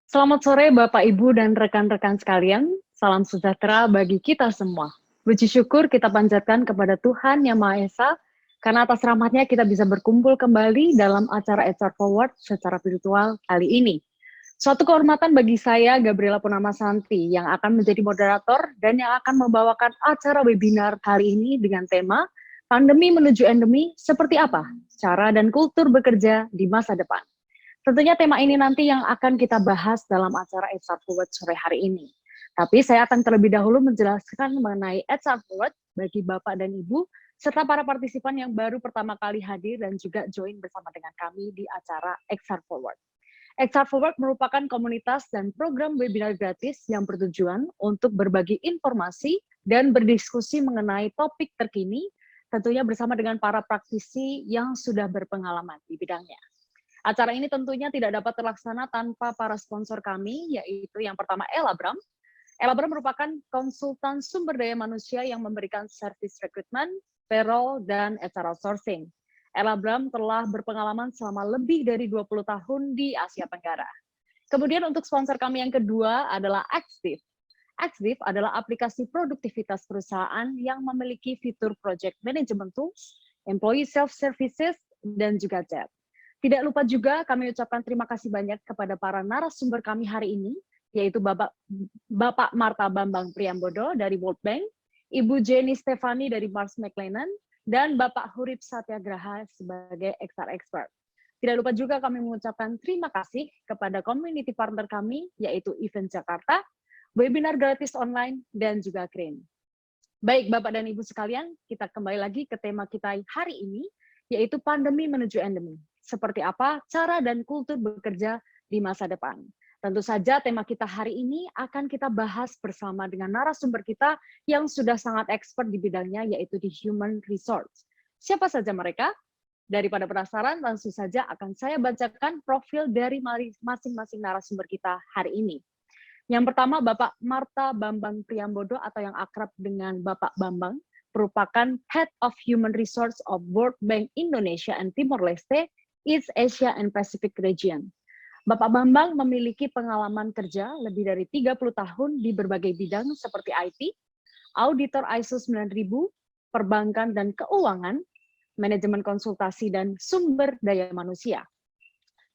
Selamat sore Bapak, Ibu, dan rekan-rekan sekalian. Salam sejahtera bagi kita semua. Puji syukur kita panjatkan kepada Tuhan Yang Maha Esa, karena atas rahmatnya kita bisa berkumpul kembali dalam acara HR Forward secara virtual kali ini. Suatu kehormatan bagi saya, Gabriela Purnamasanti, yang akan menjadi moderator dan yang akan membawakan acara webinar kali ini dengan tema Pandemi Menuju Endemi, seperti apa cara dan kultur bekerja di masa depan. Tentunya tema ini nanti yang akan kita bahas dalam acara HR Forward sore hari ini. Tapi saya akan terlebih dahulu menjelaskan mengenai HR Forward bagi Bapak dan Ibu, serta para partisipan yang baru pertama kali hadir dan juga join bersama dengan kami di acara HR Forward. HR Forward merupakan komunitas dan program webinar gratis yang bertujuan untuk berbagi informasi dan berdiskusi mengenai topik terkini, tentunya bersama dengan para praktisi yang sudah berpengalaman di bidangnya. Acara ini tentunya tidak dapat terlaksana tanpa para sponsor kami, yaitu yang pertama Elabram. Elabram merupakan konsultan sumber daya manusia yang memberikan servis rekrutmen, payroll, dan HR outsourcing. Elabram telah berpengalaman selama lebih dari 20 tahun di Asia Tenggara. Kemudian untuk sponsor kami yang kedua adalah Active. Active adalah aplikasi produktivitas perusahaan yang memiliki fitur project management tools, employee self-services, dan juga chat. Tidak lupa juga kami ucapkan terima kasih banyak kepada para narasumber kami hari ini, yaitu Bapak Marta Bambang Priambodo dari World Bank, Ibu Jenny Stefani dari Mars McLennan, dan Bapak Hurip Satyagraha sebagai HR Expert. Tidak lupa juga kami mengucapkan terima kasih kepada community partner kami, yaitu Event Jakarta, webinar gratis online, dan juga Green. Baik, Bapak dan Ibu sekalian, kita kembali lagi ke tema kita hari ini, yaitu pandemi menuju endemi. Seperti apa cara dan kultur bekerja di masa depan. Tentu saja tema kita hari ini akan kita bahas bersama dengan narasumber kita yang sudah sangat expert di bidangnya, yaitu di human resource. Siapa saja mereka? Daripada penasaran, langsung saja akan saya bacakan profil dari masing-masing narasumber kita hari ini. Yang pertama, Bapak Marta Bambang Priambodo atau yang akrab dengan Bapak Bambang, merupakan Head of Human Resource of World Bank Indonesia and Timor Leste, East Asia and Pacific Region. Bapak Bambang memiliki pengalaman kerja lebih dari 30 tahun di berbagai bidang seperti IT, auditor ISO 9000, perbankan dan keuangan, manajemen konsultasi dan sumber daya manusia.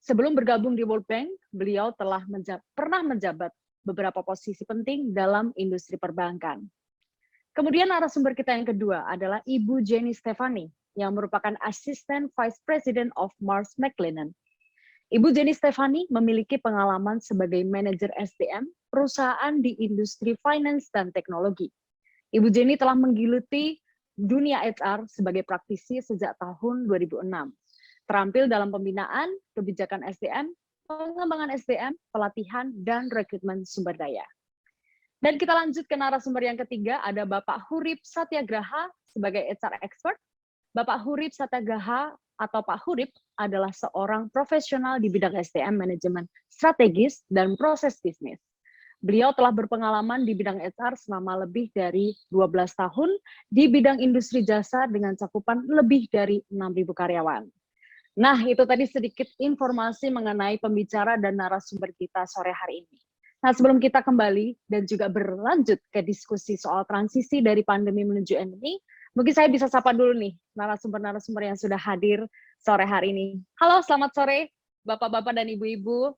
Sebelum bergabung di World Bank, beliau telah pernah menjabat beberapa posisi penting dalam industri perbankan. Kemudian narasumber kita yang kedua adalah Ibu Jenny Stefani, yang merupakan Assistant Vice President of Mars McLennan. Ibu Jenny Stefani memiliki pengalaman sebagai manajer SDM perusahaan di industri finance dan teknologi. Ibu Jenny telah menggeluti dunia HR sebagai praktisi sejak tahun 2006. Terampil dalam pembinaan, kebijakan SDM, pengembangan SDM, pelatihan, dan rekrutmen sumber daya. Dan kita lanjut ke narasumber yang ketiga, ada Bapak Hurip Satyagraha sebagai HR Expert. Bapak Hurip Satyagraha atau Pak Hurip adalah seorang profesional di bidang SDM manajemen strategis dan proses bisnis. Beliau telah berpengalaman di bidang HR selama lebih dari 12 tahun di bidang industri jasa dengan cakupan lebih dari 6.000 karyawan. Nah, itu tadi sedikit informasi mengenai pembicara dan narasumber kita sore hari ini. Nah, sebelum kita kembali dan juga berlanjut ke diskusi soal transisi dari pandemi menuju endemi, mungkin saya bisa sapa dulu nih narasumber-narasumber yang sudah hadir sore hari ini. Halo, selamat sore Bapak-bapak dan Ibu-ibu.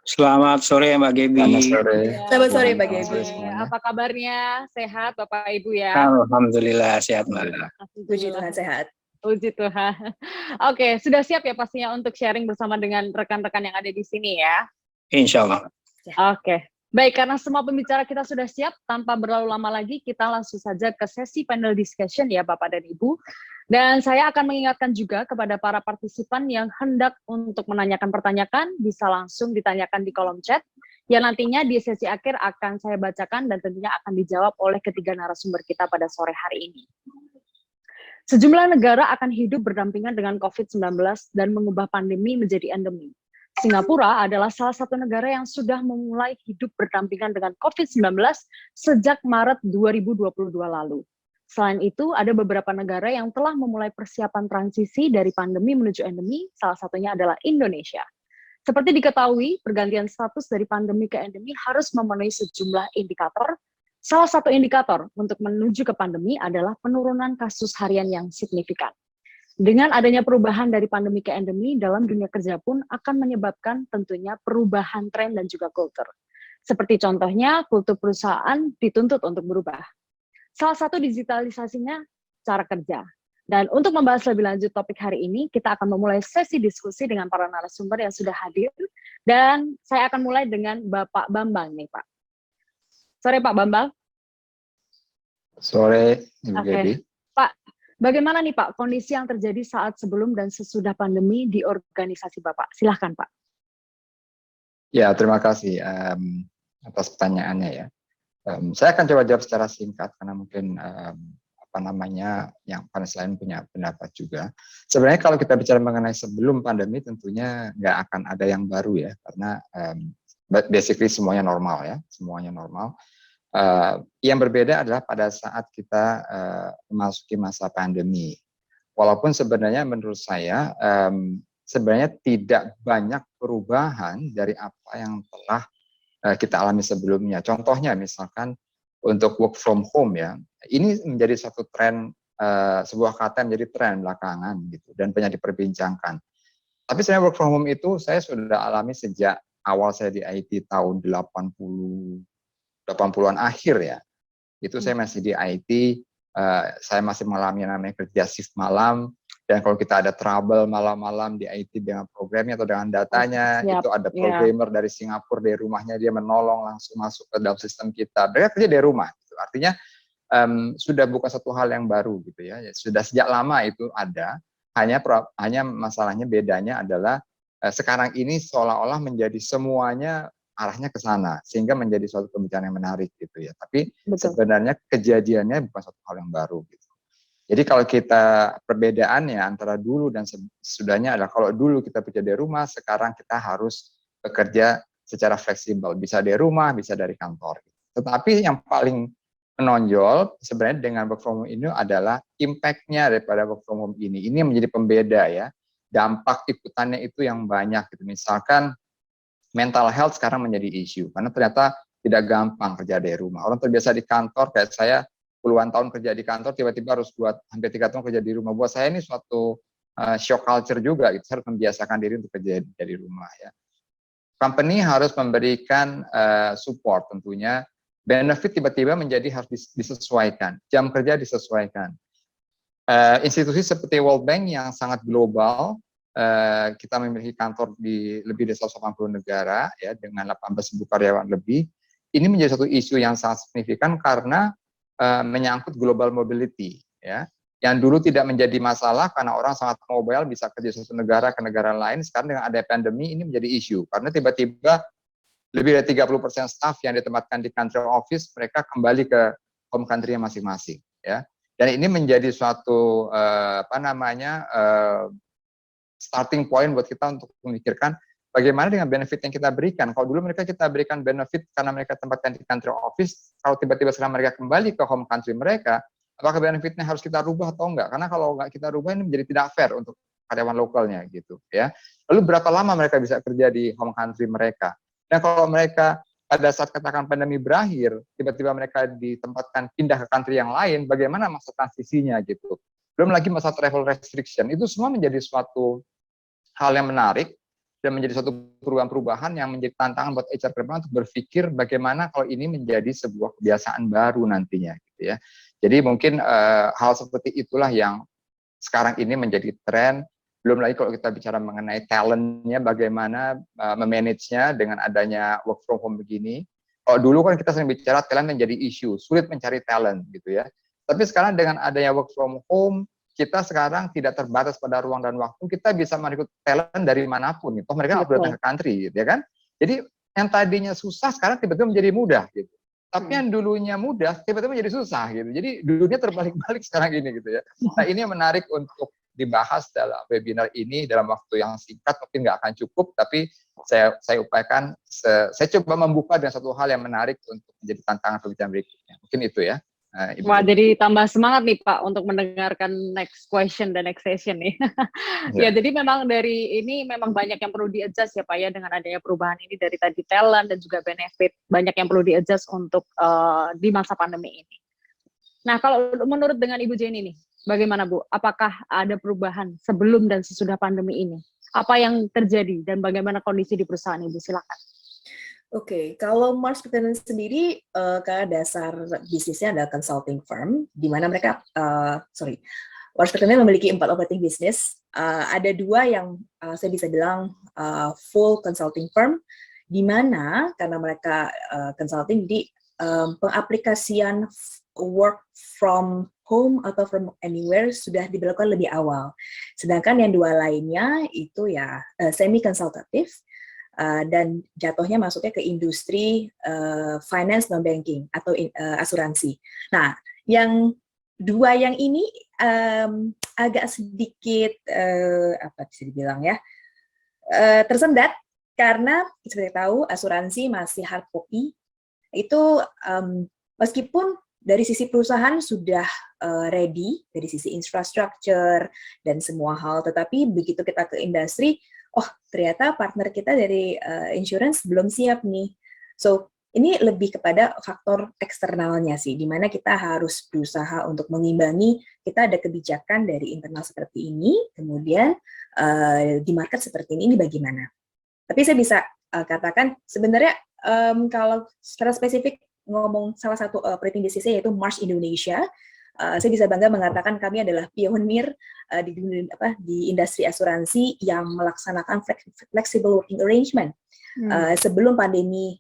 Selamat sore Mbak Gebi. Selamat sore. Selamat sore Mbak Gebi. Apa kabarnya? Sehat Bapak Ibu ya? Alhamdulillah sehat Mbak. Puji Tuhan sehat. Puji Tuhan. Oke, sudah siap ya pastinya untuk sharing bersama dengan rekan-rekan yang ada di sini ya? Insya Allah. Oke. Baik, karena semua pembicara kita sudah siap, tanpa berlalu lama lagi, kita langsung saja ke sesi panel discussion ya Bapak dan Ibu. Dan saya akan mengingatkan juga kepada para partisipan yang hendak untuk menanyakan pertanyaan, bisa langsung ditanyakan di kolom chat, yang nantinya di sesi akhir akan saya bacakan dan tentunya akan dijawab oleh ketiga narasumber kita pada sore hari ini. Sejumlah negara akan hidup berdampingan dengan COVID-19 dan mengubah pandemi menjadi endemi. Singapura adalah salah satu negara yang sudah memulai hidup berdampingan dengan COVID-19 sejak Maret 2022 lalu. Selain itu, ada beberapa negara yang telah memulai persiapan transisi dari pandemi menuju endemi, salah satunya adalah Indonesia. Seperti diketahui, pergantian status dari pandemi ke endemi harus memenuhi sejumlah indikator. Salah satu indikator untuk menuju ke pandemi adalah penurunan kasus harian yang signifikan. Dengan adanya perubahan dari pandemi ke endemi dalam dunia kerja pun akan menyebabkan tentunya perubahan tren dan juga kultur. Seperti contohnya, kultur perusahaan dituntut untuk berubah. Salah satu digitalisasinya cara kerja. Dan untuk membahas lebih lanjut topik hari ini, kita akan memulai sesi diskusi dengan para narasumber yang sudah hadir. Dan saya akan mulai dengan Bapak Bambang nih, Pak. Sore Pak Bambang. Sore, Ibu Gaby. Pak, bagaimana nih Pak kondisi yang terjadi saat sebelum dan sesudah pandemi di organisasi Bapak? Silahkan Pak. Ya, terima kasih atas pertanyaannya ya. Saya akan coba jawab secara singkat karena mungkin yang paling selain punya pendapat juga. Sebenarnya kalau kita bicara mengenai sebelum pandemi tentunya nggak akan ada yang baru ya, karena basically semuanya normal ya, semuanya normal. Yang berbeda adalah pada saat kita memasuki masa pandemi. Walaupun sebenarnya menurut saya sebenarnya tidak banyak perubahan dari apa yang telah kita alami sebelumnya. Contohnya misalkan untuk work from home ya, ini menjadi satu tren, sebuah kata yang menjadi tren belakangan gitu dan banyak diperbincangkan. Tapi sebenarnya work from home itu saya sudah alami sejak awal saya di IT tahun 80-an akhir ya. Itu saya masih di IT, saya masih mengalami yang namanya kerja shift malam, dan kalau kita ada trouble malam-malam di IT dengan programnya atau dengan datanya, itu ada programmer dari Singapura, dari rumahnya dia menolong langsung masuk ke dalam sistem kita. Mereka kerja dari rumah, gitu. Artinya sudah bukan satu hal yang baru gitu ya. Sudah sejak lama itu ada. Hanya masalahnya bedanya adalah sekarang ini seolah-olah menjadi semuanya arahnya ke sana, sehingga menjadi suatu pembicaraan yang menarik gitu ya. Tapi sebenarnya kejadiannya bukan satu hal yang baru gitu. Jadi kalau kita perbedaannya antara dulu dan sesudahnya adalah kalau dulu kita bekerja dari rumah, sekarang kita harus bekerja secara fleksibel, bisa dari rumah, bisa dari kantor. Tetapi yang paling menonjol sebenarnya dengan work from home ini adalah impact-nya daripada work from home ini. Ini yang menjadi pembeda ya, dampak ikutannya itu yang banyak gitu. Misalkan mental health sekarang menjadi isu, karena ternyata tidak gampang kerja dari rumah. Orang terbiasa di kantor, kayak saya puluhan tahun kerja di kantor, tiba-tiba harus hampir 3 tahun kerja di rumah. Buat saya ini suatu shock culture juga, gitu. Saya harus membiasakan diri untuk kerja dari rumah ya. Company harus memberikan support tentunya. Benefit tiba-tiba menjadi harus disesuaikan, jam kerja disesuaikan. Institusi seperti World Bank yang sangat global, kita memiliki kantor di lebih dari 180 negara ya, dengan 18.000 karyawan lebih. Ini menjadi satu isu yang sangat signifikan karena menyangkut global mobility ya, yang dulu tidak menjadi masalah karena orang sangat mobile bisa kerja satu negara ke negara lain. Sekarang dengan ada pandemi ini menjadi isu karena tiba-tiba lebih dari 30% staff yang ditempatkan di country office mereka kembali ke home country masing-masing ya. Dan ini menjadi suatu starting point buat kita untuk memikirkan bagaimana dengan benefit yang kita berikan. Kalau dulu kita berikan benefit karena mereka tempatkan di country office, kalau tiba-tiba sekarang mereka kembali ke home country mereka, apakah benefitnya harus kita rubah atau enggak? Karena kalau enggak kita rubah ini menjadi tidak fair untuk karyawan lokalnya gitu ya. Lalu berapa lama mereka bisa kerja di home country mereka? Dan kalau mereka pada saat katakan pandemi berakhir, tiba-tiba mereka ditempatkan pindah ke country yang lain, bagaimana masa transisinya gitu? Belum lagi masa travel restriction, itu semua menjadi suatu hal yang menarik dan menjadi suatu perubahan-perubahan yang menjadi tantangan buat HR ke depan untuk berpikir bagaimana kalau ini menjadi sebuah kebiasaan baru nantinya gitu ya. Jadi mungkin hal seperti itulah yang sekarang ini menjadi tren. Belum lagi kalau kita bicara mengenai talent-nya, bagaimana memanage-nya dengan adanya work from home begini. Kalau dulu kan kita sering bicara talent menjadi isu, sulit mencari talent gitu ya. Tapi sekarang dengan adanya work from home, kita sekarang tidak terbatas pada ruang dan waktu, kita bisa merekrut talent dari manapun. Toh mereka nggak perlu datang ke country, gitu, ya kan? Jadi yang tadinya susah sekarang tiba-tiba menjadi mudah, gitu. Tapi yang dulunya mudah tiba-tiba menjadi susah, gitu. Jadi dunia terbalik-balik sekarang ini, gitu ya. Nah ini yang menarik untuk dibahas dalam webinar ini dalam waktu yang singkat, mungkin nggak akan cukup, tapi saya upayakan, saya coba membuka dengan satu hal yang menarik untuk menjadi tantangan pembicaraan berikutnya. Mungkin itu ya. Ibu. Wah, jadi tambah semangat nih Pak untuk mendengarkan next question dan next session nih. Ya, jadi memang dari ini memang banyak yang perlu di-adjust ya Pak ya, dengan adanya perubahan ini dari tadi talent dan juga benefit, banyak yang perlu di-adjust untuk di masa pandemi ini. Nah, kalau menurut dengan Ibu Jenny nih, bagaimana Bu? Apakah ada perubahan sebelum dan sesudah pandemi ini? Apa yang terjadi dan bagaimana kondisi di perusahaan Ibu? Silakan. Oke, kalau Mars Entertainment sendiri, karena dasar bisnisnya adalah consulting firm, di mana mereka, Mars Entertainment memiliki 4 operating business. Ada 2 yang saya bisa bilang full consulting firm, di mana karena mereka consulting di pengaplikasian work from home atau from anywhere sudah diberlakukan lebih awal. Sedangkan yang 2 lainnya itu ya semi konsultatif. Dan jatuhnya masuknya ke industri finance non banking atau asuransi. Nah, yang 2 yang ini agak sedikit apa bisa dibilang ya tersendat karena seperti tahu asuransi masih hard copy. Itu meskipun dari sisi perusahaan sudah ready dari sisi infrastructure dan semua hal, tetapi begitu kita ke industri, oh ternyata partner kita dari insurance belum siap nih. So ini lebih kepada faktor eksternalnya sih, di mana kita harus berusaha untuk mengimbangi. Kita ada kebijakan dari internal seperti ini, kemudian di market seperti ini bagaimana. Tapi saya bisa katakan sebenarnya kalau secara spesifik ngomong salah satu operating business yaitu Mars Indonesia, saya bisa bangga mengatakan kami adalah pionir di industri asuransi yang melaksanakan flexible working arrangement sebelum pandemi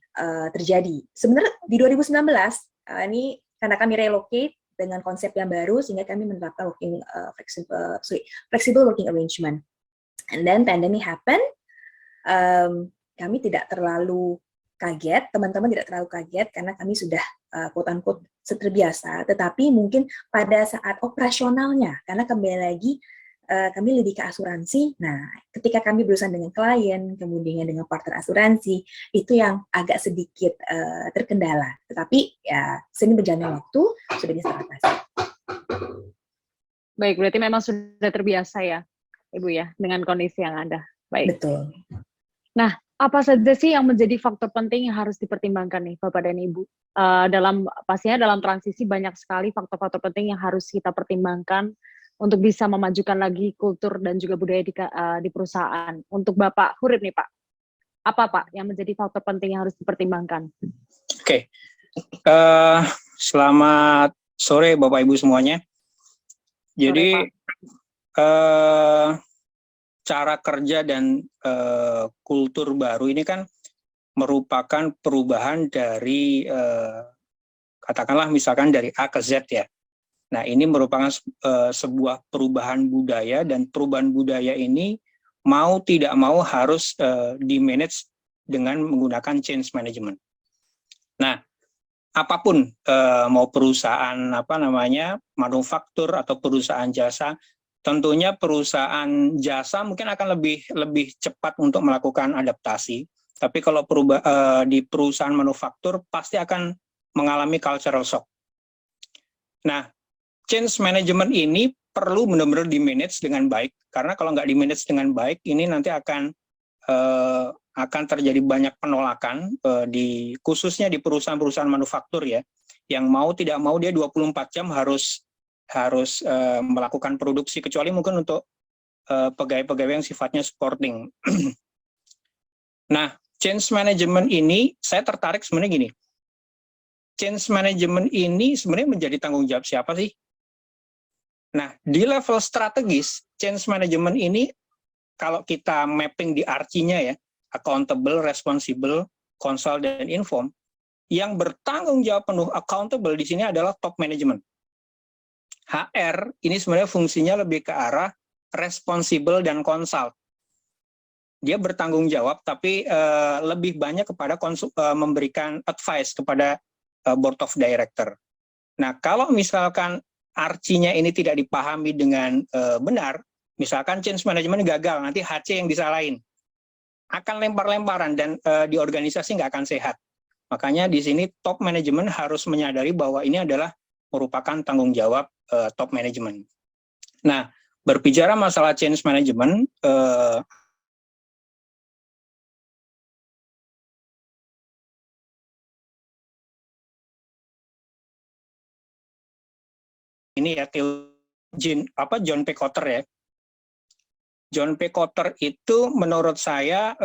terjadi. Sebenarnya di 2019 ini karena kami relocate dengan konsep yang baru sehingga kami menerapkan flexible working arrangement. And then pandemic happen, kami tidak terlalu kaget, teman-teman tidak terlalu kaget karena kami sudah quote-unquote terbiasa, tetapi mungkin pada saat operasionalnya, karena kembali lagi kami lebih ke asuransi, nah ketika kami berurusan dengan klien, kemudian dengan partner asuransi, itu yang agak sedikit terkendala, tetapi ya seiring berjalannya waktu, sudah bisa teratasi. Baik, berarti memang sudah terbiasa ya, Ibu ya, dengan kondisi yang ada. Baik. Betul. Nah, apa saja sih yang menjadi faktor penting yang harus dipertimbangkan nih Bapak dan Ibu? Pastinya dalam transisi banyak sekali faktor-faktor penting yang harus kita pertimbangkan untuk bisa memajukan lagi kultur dan juga budaya di perusahaan. Untuk Bapak Hurib nih Pak, apa Pak yang menjadi faktor penting yang harus dipertimbangkan? Oke. Selamat sore Bapak Ibu semuanya. Jadi cara kerja dan kultur baru ini kan merupakan perubahan dari katakanlah misalkan dari A ke Z ya. Nah ini merupakan sebuah perubahan budaya, dan perubahan budaya ini mau tidak mau harus di-manage dengan menggunakan change management. Nah apapun mau perusahaan manufaktur atau perusahaan jasa, tentunya perusahaan jasa mungkin akan lebih cepat untuk melakukan adaptasi. Tapi kalau di perusahaan manufaktur pasti akan mengalami cultural shock. Nah, change management ini perlu benar-benar di-manage dengan baik, karena kalau nggak di-manage dengan baik, ini nanti akan terjadi banyak penolakan khususnya di perusahaan-perusahaan manufaktur ya, yang mau tidak mau dia 24 jam harus melakukan produksi, kecuali mungkin untuk pegawai-pegawai yang sifatnya supporting. Nah, change management ini saya tertarik sebenarnya gini. Change management ini sebenarnya menjadi tanggung jawab siapa sih? Nah, di level strategis, change management ini kalau kita mapping di archinya ya, accountable, responsible, consult, dan inform, yang bertanggung jawab penuh accountable di sini adalah top management. HR ini sebenarnya fungsinya lebih ke arah responsible dan consult. Dia bertanggung jawab, tapi lebih banyak kepada memberikan advice kepada board of director. Nah, kalau misalkan archinya ini tidak dipahami dengan benar, misalkan change management gagal, nanti HC yang disalahin. Akan lempar-lemparan dan di organisasi nggak akan sehat. Makanya di sini top management harus menyadari bahwa ini adalah merupakan tanggung jawab top management. Nah, berbicara masalah change management, ini ya John P. Kotter ya. John P. Kotter itu menurut saya,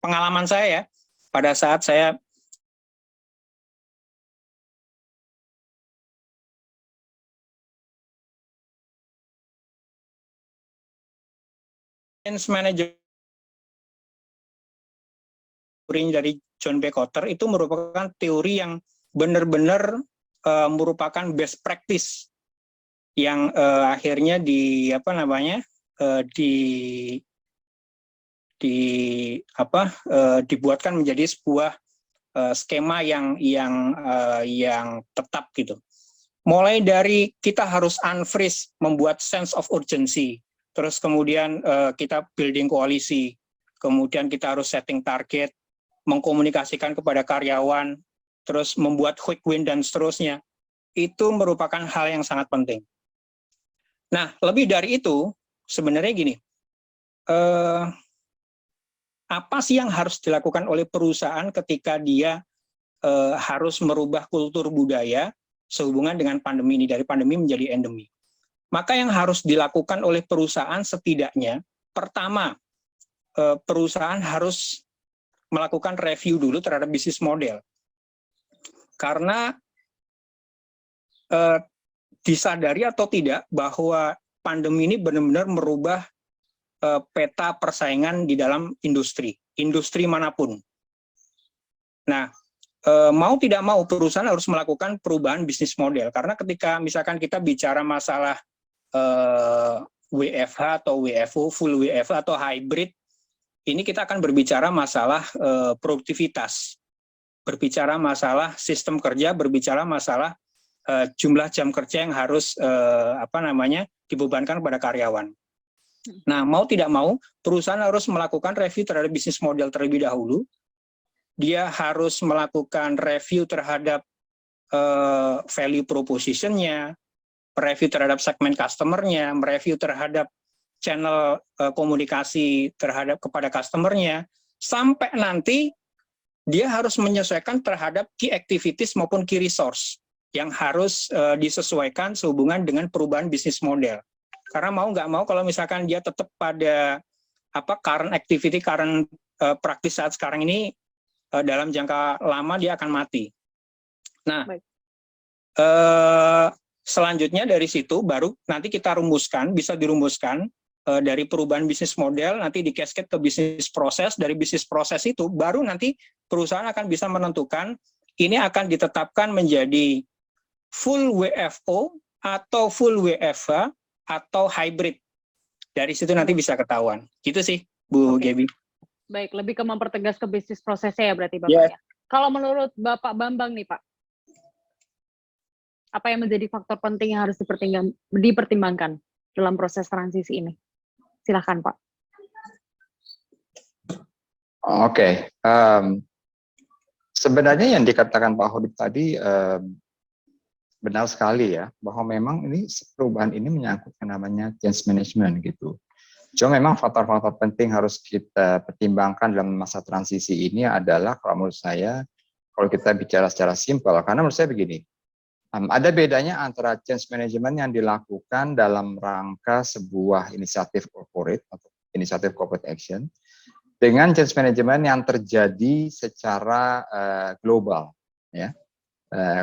pengalaman saya ya, pada saat saya change management dari John P. Kotter itu merupakan teori yang benar-benar merupakan best practice yang akhirnya dibuatkan menjadi sebuah skema yang tetap gitu. Mulai dari kita harus unfreeze, membuat sense of urgency, terus kemudian kita building koalisi, kemudian kita harus setting target, mengkomunikasikan kepada karyawan, terus membuat quick win dan seterusnya. Itu merupakan hal yang sangat penting. Nah, lebih dari itu, sebenarnya gini, apa sih yang harus dilakukan oleh perusahaan ketika dia harus merubah kultur budaya sehubungan dengan pandemi ini, dari pandemi menjadi endemi? Maka yang harus dilakukan oleh perusahaan setidaknya, pertama, perusahaan harus melakukan review dulu terhadap bisnis model. Karena disadari atau tidak bahwa pandemi ini benar-benar merubah peta persaingan di dalam industri manapun. Nah, mau tidak mau perusahaan harus melakukan perubahan bisnis model, karena ketika misalkan kita bicara masalah WFH atau WFO, full WFH atau hybrid, ini kita akan berbicara masalah produktivitas, berbicara masalah sistem kerja, berbicara masalah jumlah jam kerja yang harus dibebankan kepada karyawan. Nah, mau tidak mau, perusahaan harus melakukan review terhadap bisnis model terlebih dahulu. Dia harus melakukan review terhadap value proposition-nya, review terhadap segmen customer-nya, mereview terhadap channel komunikasi kepada customer-nya, sampai nanti dia harus menyesuaikan terhadap key activities maupun key resource yang harus disesuaikan sehubungan dengan perubahan bisnis model. Karena mau nggak mau, kalau misalkan dia tetap pada current activity, current praktis saat sekarang ini, dalam jangka lama dia akan mati. Nah, selanjutnya dari situ baru nanti kita bisa dirumuskan dari perubahan bisnis model, nanti di cascade ke bisnis proses, dari bisnis proses itu baru nanti perusahaan akan bisa menentukan ini akan ditetapkan menjadi full WFO atau full WFH atau hybrid. Dari situ nanti bisa ketahuan. Gitu sih, Bu Gaby. Baik, lebih ke mempertegas ke bisnis prosesnya ya berarti Bapak ya. Kalau menurut Bapak Bambang nih Pak, apa yang menjadi faktor penting yang harus dipertimbangkan dalam proses transisi ini? Silahkan Pak. Oke. Sebenarnya yang dikatakan Pak Hodip tadi benar sekali ya, bahwa memang ini perubahan ini menyangkut yang namanya change management gitu. Cuma memang faktor-faktor penting harus kita pertimbangkan dalam masa transisi ini adalah, kalau menurut saya, kalau kita bicara secara simpel, karena menurut saya begini, ada bedanya antara change management yang dilakukan dalam rangka sebuah inisiatif corporate atau inisiatif corporate action dengan change management yang terjadi secara global. Ya.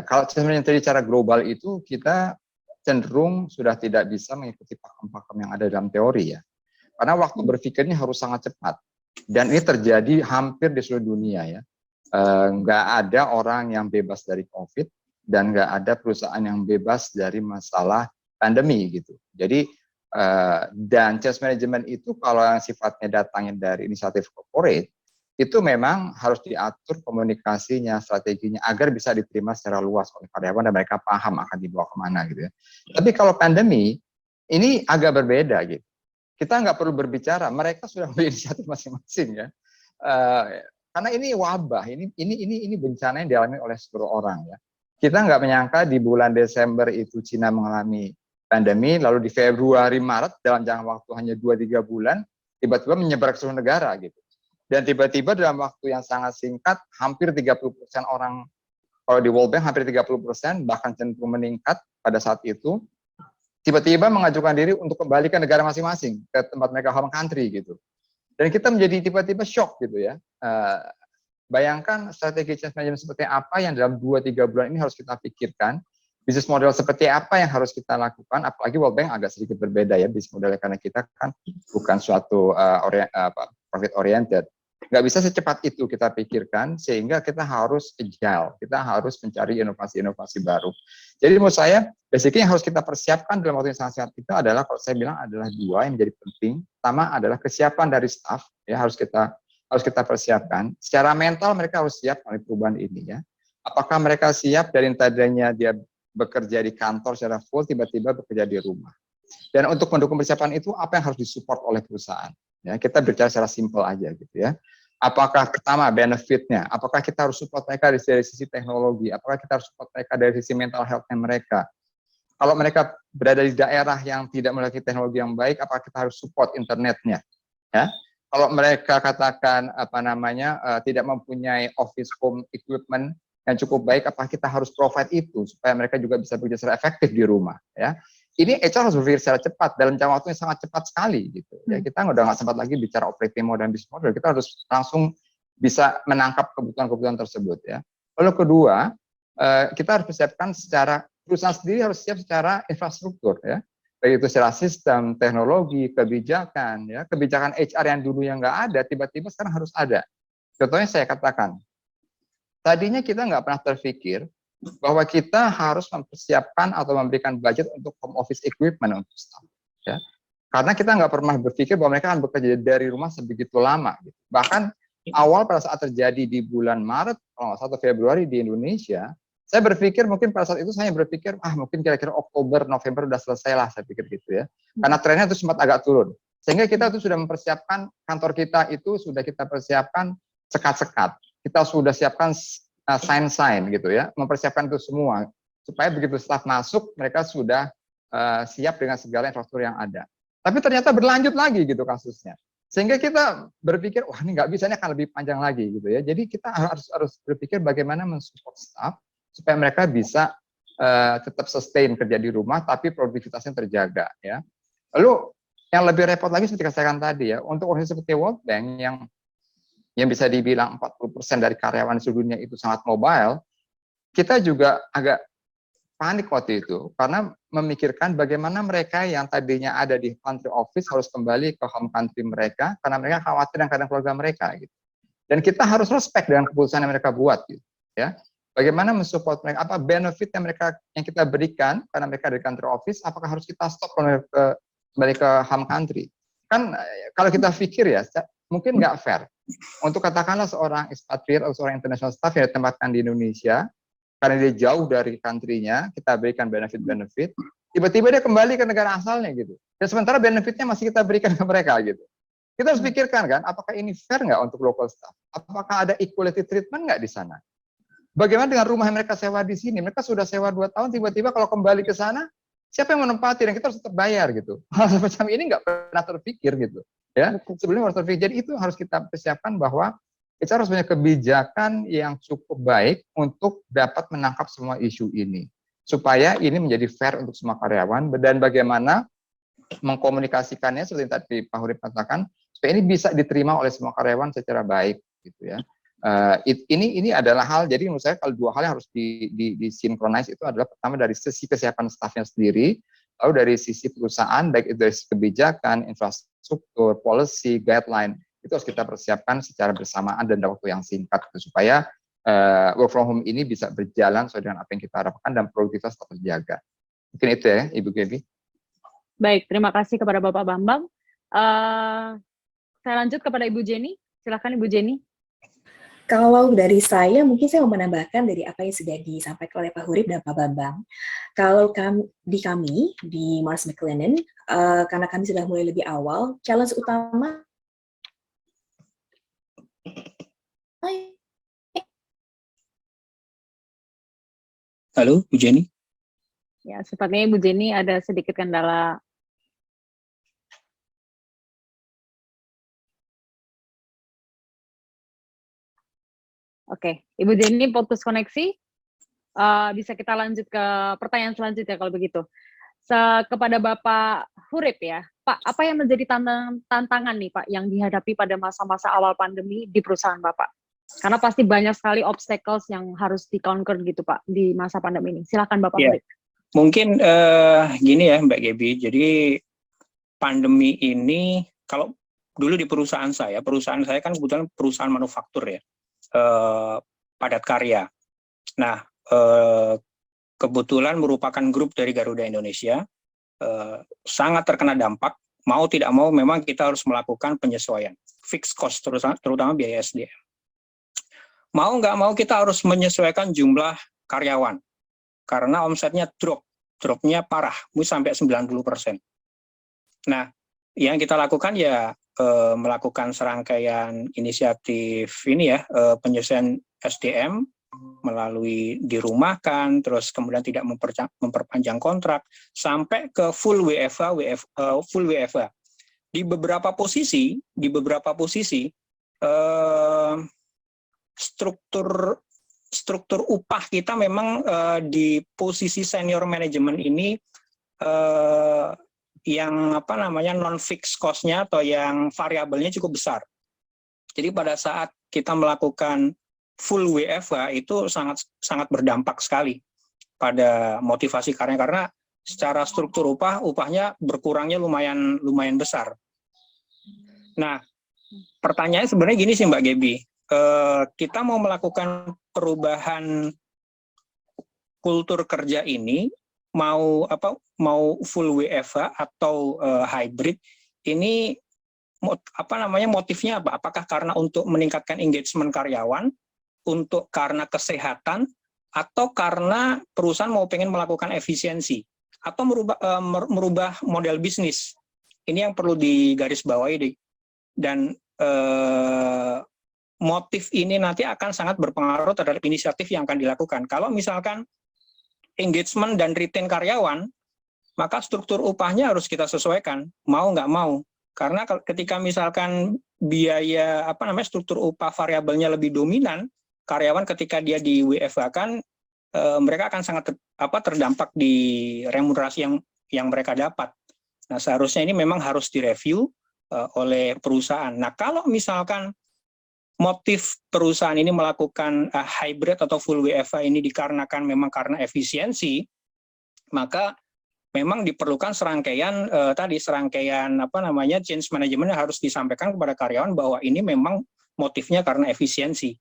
Kalau change management secara global itu kita cenderung sudah tidak bisa mengikuti pakem-pakem yang ada dalam teori ya. Karena waktu berpikirnya harus sangat cepat. Dan ini terjadi hampir di seluruh dunia ya. Nggak ada orang yang bebas dari COVID, dan nggak ada perusahaan yang bebas dari masalah pandemi gitu. Jadi dan change management itu kalau yang sifatnya datangnya dari inisiatif corporate itu memang harus diatur komunikasinya, strateginya agar bisa diterima secara luas oleh karyawan dan mereka paham akan dibawa kemana gitu ya. Tapi kalau pandemi ini agak berbeda gitu. Kita nggak perlu berbicara, mereka sudah berinisiatif masing-masing ya. Karena ini wabah, ini bencana yang dialami oleh seluruh orang ya. Kita nggak menyangka di bulan Desember itu Cina mengalami pandemi, lalu di Februari, Maret dalam jangka waktu hanya 2-3 bulan, tiba-tiba menyebar ke seluruh negara gitu. Dan tiba-tiba dalam waktu yang sangat singkat, hampir 30% orang, kalau di World Bank hampir 30%, bahkan cenderung meningkat pada saat itu, tiba-tiba mengajukan diri untuk kembali ke negara masing-masing, ke tempat mereka home country gitu. Dan kita menjadi tiba-tiba shock gitu ya. Bayangkan strategi change management seperti apa yang dalam 2-3 bulan ini harus kita pikirkan, bisnis model seperti apa yang harus kita lakukan, apalagi World Bank agak sedikit berbeda ya bisnis modelnya, karena kita kan bukan suatu profit oriented. Nggak bisa secepat itu kita pikirkan, sehingga kita harus agile, kita harus mencari inovasi-inovasi baru. Jadi menurut saya, basically yang harus kita persiapkan dalam waktu yang sangat singkat itu adalah, kalau saya bilang adalah 2 yang menjadi penting. Pertama adalah kesiapan dari staff, ya harus kita persiapkan. Secara mental mereka harus siap oleh perubahan ini ya. Apakah mereka siap dari tadinya dia bekerja di kantor secara full, tiba-tiba bekerja di rumah. Dan untuk mendukung persiapan itu, apa yang harus disupport oleh perusahaan? Ya, kita bicara secara simpel aja gitu ya. Apakah pertama benefitnya? Apakah kita harus support mereka dari sisi teknologi? Apakah kita harus support mereka dari sisi mental health-nya mereka? Kalau mereka berada di daerah yang tidak memiliki teknologi yang baik, apakah kita harus support internetnya? Ya. Kalau mereka katakan tidak mempunyai office home equipment yang cukup baik, apakah kita harus provide itu supaya mereka juga bisa bekerja secara efektif di rumah? Ya. Ini HR harus berpikir secara cepat dalam jangka waktu yang sangat cepat sekali gitu. Ya, kita udah nggak sempat lagi bicara operating model dan business model, kita harus langsung bisa menangkap kebutuhan-kebutuhan tersebut ya. Lalu kedua, kita harus persiapkan secara, perusahaan sendiri harus siap secara infrastruktur ya. Baik itu secara sistem, teknologi, kebijakan ya. Kebijakan HR yang dulu yang nggak ada, tiba-tiba sekarang harus ada. Contohnya saya katakan, tadinya kita nggak pernah terpikir bahwa kita harus mempersiapkan atau memberikan budget untuk home office equipment untuk staff. Ya. Karena kita nggak pernah berpikir bahwa mereka akan bekerja dari rumah sebegitu lama. Gitu. Bahkan awal pada saat terjadi di bulan Maret, kalau 1 Februari di Indonesia, saya berpikir mungkin pada saat itu saya berpikir, mungkin kira-kira Oktober, November udah selesai lah, saya pikir gitu ya. Karena trennya itu sempat agak turun. Sehingga kita itu sudah mempersiapkan, kantor kita itu sudah kita persiapkan sekat-sekat. Kita sudah siapkan sign gitu ya, mempersiapkan itu semua supaya begitu staff masuk mereka sudah siap dengan segala infrastruktur yang ada. Tapi ternyata berlanjut lagi gitu kasusnya, sehingga kita berpikir wah ini nggak bisa, ini akan lebih panjang lagi gitu ya. Jadi kita harus berpikir bagaimana mensupport staff supaya mereka bisa tetap sustain kerja di rumah tapi produktivitasnya terjaga ya. Lalu yang lebih repot lagi seperti saya katakan tadi ya, untuk organisasi seperti World Bank yang bisa dibilang 40% dari karyawan di seluruh dunia itu sangat mobile, kita juga agak panik waktu itu, karena memikirkan bagaimana mereka yang tadinya ada di country office harus kembali ke home country mereka, karena mereka khawatir dengan keadaan keluarga mereka. Gitu. Dan kita harus respect dengan keputusan yang mereka buat. Gitu, ya. Bagaimana mensupport mereka, apa benefit yang kita berikan, karena mereka di country office, apakah harus kita stop kembali ke home country? Kan kalau kita pikir ya, mungkin nggak fair. Untuk katakanlah seorang expatriate atau seorang international staff yang ditempatkan di Indonesia, karena dia jauh dari country-nya, kita berikan benefit-benefit, tiba-tiba dia kembali ke negara asalnya gitu. Dan sementara benefitnya masih kita berikan ke mereka gitu. Kita harus pikirkan kan, apakah ini fair nggak untuk local staff? Apakah ada equality treatment nggak di sana? Bagaimana dengan rumah yang mereka sewa di sini? Mereka sudah sewa 2 tahun, tiba-tiba kalau kembali ke sana, siapa yang menempati? Dan kita harus tetap bayar gitu. Hal semacam ini nggak pernah terpikir gitu. Ya, sebelumnya harus terpikir. Jadi itu harus kita persiapkan bahwa kita harus punya kebijakan yang cukup baik untuk dapat menangkap semua isu ini. Supaya ini menjadi fair untuk semua karyawan, dan bagaimana mengkomunikasikannya seperti tadi Pak Hurib katakan, supaya ini bisa diterima oleh semua karyawan secara baik gitu ya. Ini adalah hal, jadi menurut saya kalau 2 hal yang harus disinkronize itu adalah pertama dari sisi kesiapan staffnya sendiri, lalu dari sisi perusahaan, baik itu dari sisi kebijakan, infrastruktur, policy, guideline, itu harus kita persiapkan secara bersamaan dan dalam waktu yang singkat gitu, supaya work from home ini bisa berjalan sesuai dengan apa yang kita harapkan dan produktivitas tetap terjaga. Mungkin itu ya, Ibu Gaby. Baik, terima kasih kepada Bapak Bambang. Saya lanjut kepada Ibu Jenny. Silakan Ibu Jenny. Kalau dari saya, mungkin saya mau menambahkan dari apa yang sudah disampaikan oleh Pak Hurib dan Pak Bambang. Kalau kami di Mars McLennan, karena kami sudah mulai lebih awal, challenge utama Halo, Bu Jenny? Ya, sepertinya Ibu Jenny ada sedikit kendala. Oke, Ibu Jenny putus koneksi. Bisa kita lanjut ke pertanyaan selanjutnya kalau begitu. Kepada Bapak Hurip ya, Pak, apa yang menjadi tantangan nih Pak yang dihadapi pada masa-masa awal pandemi di perusahaan Bapak? Karena pasti banyak sekali obstacles yang harus di-conquer gitu Pak di masa pandemi ini. Silakan Bapak Hurip. Mungkin gini ya Mbak Gebi, jadi pandemi ini kalau dulu di perusahaan saya kan kebetulan perusahaan manufaktur ya, padat karya. Nah, kebetulan merupakan grup dari Garuda Indonesia, sangat terkena dampak, mau tidak mau memang kita harus melakukan penyesuaian, fixed cost terutama biaya SDM. Mau nggak mau kita harus menyesuaikan jumlah karyawan, karena omsetnya dropnya parah, sampai 90%. Nah, yang kita lakukan ya melakukan serangkaian inisiatif ini ya, penyesuaian SDM melalui dirumahkan, terus kemudian tidak memperpanjang kontrak, sampai ke full WFH. Di beberapa posisi struktur upah kita memang di posisi senior manajemen ini yang non fixed cost-nya atau yang variabelnya cukup besar. Jadi pada saat kita melakukan full WFH itu sangat berdampak sekali pada motivasi karena secara struktur upahnya berkurangnya lumayan besar. Nah, pertanyaannya sebenarnya gini sih Mbak Gebi, kita mau melakukan perubahan kultur kerja ini mau full WFH atau hybrid ini motifnya apa? Apakah karena untuk meningkatkan engagement karyawan, karena kesehatan, atau karena perusahaan mau pengen melakukan efisiensi, atau merubah model bisnis? Ini yang perlu digarisbawahi, dan motif ini nanti akan sangat berpengaruh terhadap inisiatif yang akan dilakukan. Kalau misalkan engagement dan retain karyawan, maka struktur upahnya harus kita sesuaikan, mau nggak mau. Karena ketika misalkan biaya struktur upah variabelnya lebih dominan, karyawan ketika dia di WFH kan mereka akan sangat terdampak di remunerasi yang mereka dapat. Nah, seharusnya ini memang harus direview oleh perusahaan. Nah, kalau misalkan motif perusahaan ini melakukan hybrid atau full WFH ini dikarenakan memang karena efisiensi, maka memang diperlukan serangkaian change management yang harus disampaikan kepada karyawan bahwa ini memang motifnya karena efisiensi.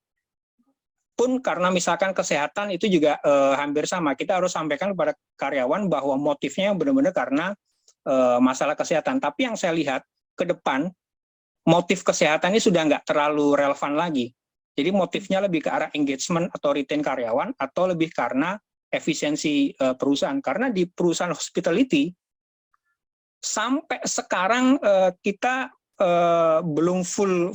Pun karena misalkan kesehatan itu juga hampir sama, kita harus sampaikan kepada karyawan bahwa motifnya benar-benar karena masalah kesehatan. Tapi yang saya lihat ke depan, motif kesehatan ini sudah nggak terlalu relevan lagi. Jadi motifnya lebih ke arah engagement atau retain karyawan, atau lebih karena efisiensi perusahaan. Karena di perusahaan hospitality, sampai sekarang kita belum full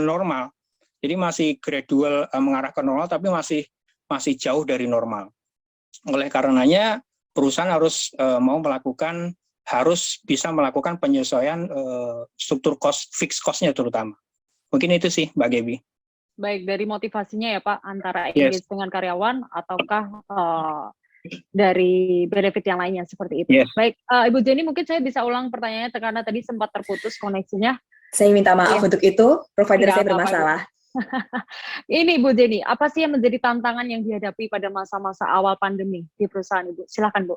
normal. Jadi masih gradual mengarah ke normal, tapi masih jauh dari normal. Oleh karenanya, perusahaan harus bisa melakukan penyesuaian struktur fixed cost-nya terutama. Mungkin itu sih, Mbak Gebi. Baik, dari motivasinya ya Pak, antara engage dengan karyawan, ataukah dari benefit yang lainnya seperti itu. Yes. Baik, Ibu Jenny, mungkin saya bisa ulang pertanyaannya karena tadi sempat terputus koneksinya. Saya minta maaf untuk itu, provider saya bermasalah. Ini Bu Jenny, apa sih yang menjadi tantangan yang dihadapi pada masa-masa awal pandemi di perusahaan Ibu? Silakan Bu.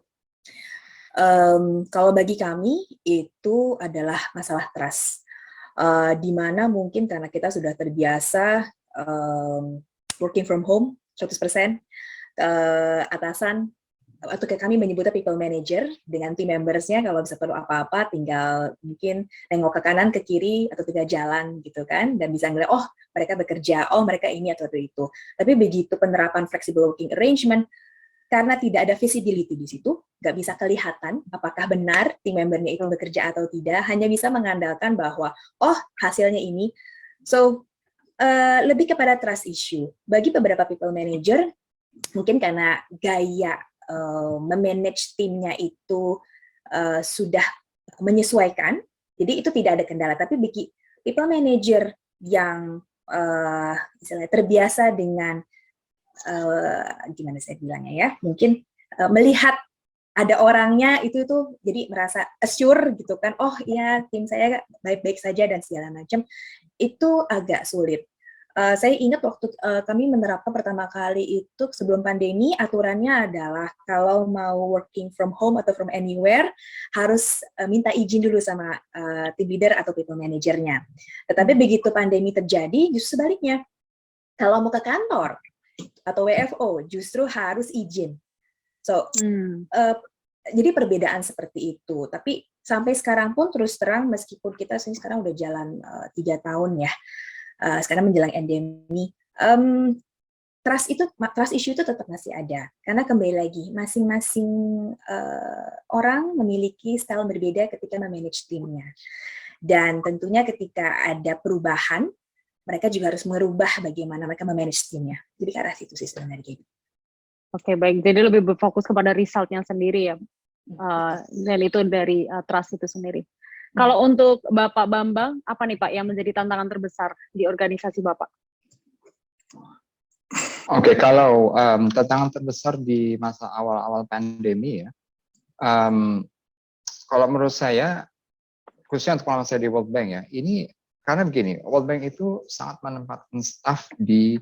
Kalau bagi kami itu adalah masalah trust, di mana mungkin karena kita sudah terbiasa working from home 100%, atasan atau kami menyebutnya people manager dengan team membersnya kalau bisa perlu apa-apa tinggal mungkin nengok ke kanan ke kiri atau tinggal jalan gitu kan, dan bisa ngeliat oh mereka bekerja, oh mereka ini atau itu. Tapi begitu penerapan flexible working arrangement, karena tidak ada visibility di situ, nggak bisa kelihatan apakah benar tim membernya itu bekerja atau tidak, hanya bisa mengandalkan bahwa oh hasilnya ini. So lebih kepada trust issue bagi beberapa people manager. mungkin karena gaya memanage timnya itu sudah menyesuaikan, jadi itu tidak ada kendala. Tapi bagi people manager yang istilahnya terbiasa dengan gimana saya bilangnya ya, mungkin melihat ada orangnya itu jadi merasa assure gitu kan, oh iya tim saya baik-baik saja dan segala macam, itu agak sulit. Saya ingat waktu kami menerapkan pertama kali itu sebelum pandemi, aturannya adalah kalau mau working from home atau from anywhere harus minta izin dulu sama team leader atau people manajernya. Tetapi begitu pandemi terjadi, justru sebaliknya. Kalau mau ke kantor atau WFO justru harus izin. So, jadi perbedaan seperti itu. Tapi sampai sekarang pun terus terang, meskipun kita sekarang udah jalan 3 tahun ya, sekarang menjelang endemi, trust issue itu tetap masih ada. Karena kembali lagi, masing-masing orang memiliki style berbeda ketika memanage timnya. Dan tentunya ketika ada perubahan, mereka juga harus merubah bagaimana mereka memanage timnya. Jadi ke arah situ sih sebenarnya. Oke, baik. Jadi lebih berfokus kepada resultnya sendiri ya. Dan itu dari trust itu sendiri. Kalau untuk Bapak Bambang, apa nih Pak yang menjadi tantangan terbesar di organisasi Bapak? Oke, kalau tantangan terbesar di masa awal-awal pandemi ya, kalau menurut saya, khususnya untuk pengalaman saya di World Bank ya, ini karena begini, World Bank itu sangat menempatkan staff di